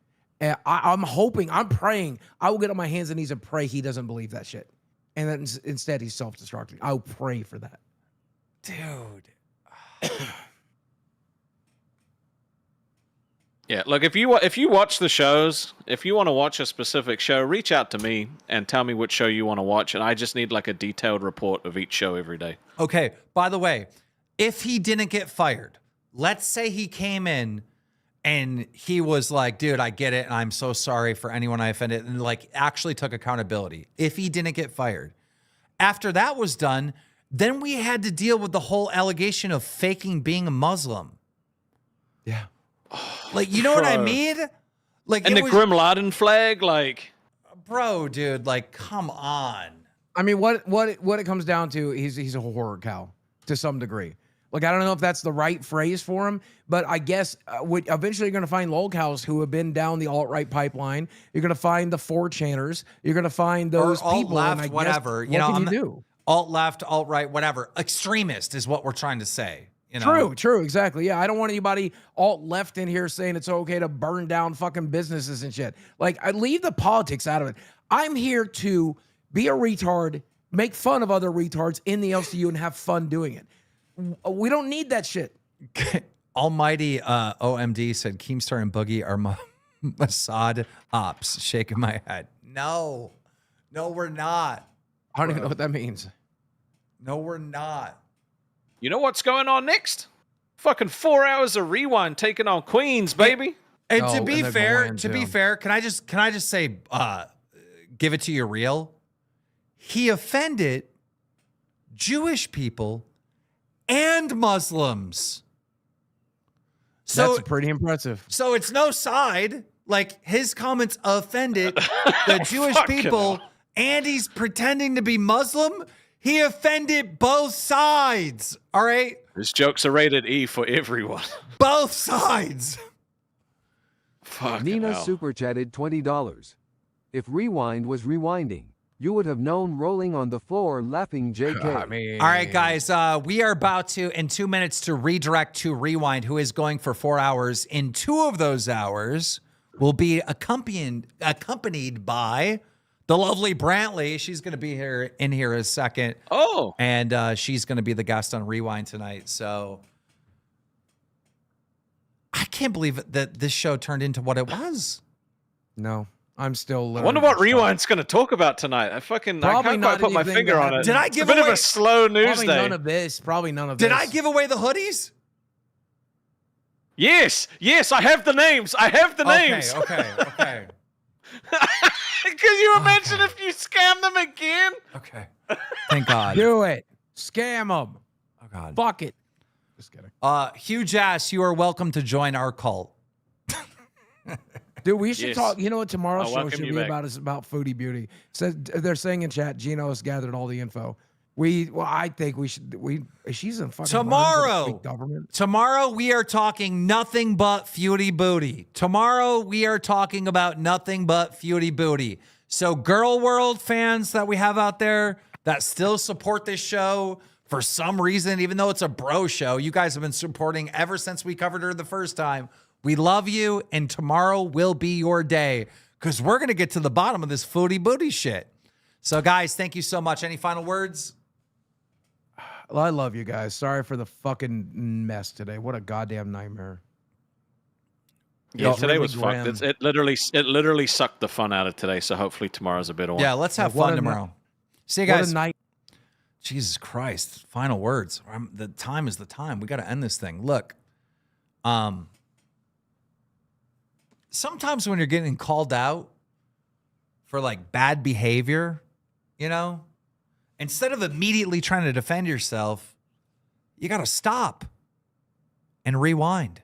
And I'm hoping, I'm praying, I will get on my hands and knees and pray he doesn't believe that shit. And then instead he's self-destructing. I'll pray for that. Dude. Yeah, look, if you watch the shows, if you want to watch a specific show, reach out to me and tell me which show you want to watch, and I just need like a detailed report of each show every day. Okay, by the way, if he didn't get fired, let's say he came in and he was like, dude, I get it, and I'm so sorry for anyone I offended, and like actually took accountability. If he didn't get fired. After that was done, then we had to deal with the whole allegation of faking being a Muslim. Yeah. Like, you know what I mean? Like, and the Grim Laden flag, like, bro, dude, like, come on. I mean, what it comes down to, he's a horror cow to some degree. Like, I don't know if that's the right phrase for him, but I guess eventually you're going to find lolcows who have been down the alt-right pipeline. You're going to find the 4chaners. You're going to find those or people. alt-left, whatever. You know, what can you do? Alt-left, alt-right, whatever. Extremist is what we're trying to say. You know? True, exactly. Yeah, I don't want anybody alt-left in here saying it's okay to burn down fucking businesses and shit. Like, I leave the politics out of it. I'm here to be a retard, make fun of other retards in the LCU and have fun doing it. We don't need that shit. Almighty OMD said Keemstar and Boogie are Mossad ops. Shaking my head. No, we're not. I don't even know what that means. No, we're not. You know what's going on next? Fucking 4 hours of Rewind taking on Queens, baby. And to be fair, can I just say, give it to you real? He offended Jewish people and Muslims. So that's pretty impressive. So it's no side. Like, his comments offended the Jewish people, and he's pretending to be Muslim. He offended both sides. All right? His jokes are rated E for everyone. Both sides. Nina super chatted $20. If Rewind was rewinding, you would have known rolling on the floor laughing JK. All right, guys, we are about to, in 2 minutes, to redirect to Rewind, who is going for 4 hours. In 2 of those hours, will be accompanied by the lovely Brantley. She's going to be here in a second. Oh. And she's going to be the guest on Rewind tonight. So I can't believe that this show turned into what it was. No, I'm still. I wonder what Rewind's going to talk about tonight. I can't quite put my finger on it. Did I give it's a bit of a slow news day? Probably none of this. Did I give away the hoodies? Yes, I have the names. Names. Okay. Can you imagine if you scam them again? Okay. Thank God. Do it. Scam them. Oh, God. Fuck it. Just kidding. Huge ass, you are welcome to join our cult. Dude, we should Yes. talk. You know what tomorrow's I'll show welcome should you be back. about? Is about foodie beauty. Says they're saying in chat, Gino has gathered all the info. I think we should. She's in fucking Tomorrow, government. tomorrow we are talking nothing but foodie booty. Tomorrow we are talking about nothing but foodie booty. So Girl World fans that we have out there that still support this show for some reason, even though it's a bro show, you guys have been supporting ever since we covered her the first time. We love you, and tomorrow will be your day because we're going to get to the bottom of this foodie booty shit. So, guys, thank you so much. Any final words? Well, I love you guys. Sorry for the fucking mess today. What a goddamn nightmare. Yeah, It's today really was fucked. grim. It literally sucked the fun out of today. So hopefully tomorrow's a better one. Yeah, let's have What fun a tomorrow. See you What guys. a night. Jesus Christ. Final words. The time is the time. We got to end this thing. Look, sometimes when you're getting called out for like bad behavior, you know, instead of immediately trying to defend yourself, you got to stop and rewind.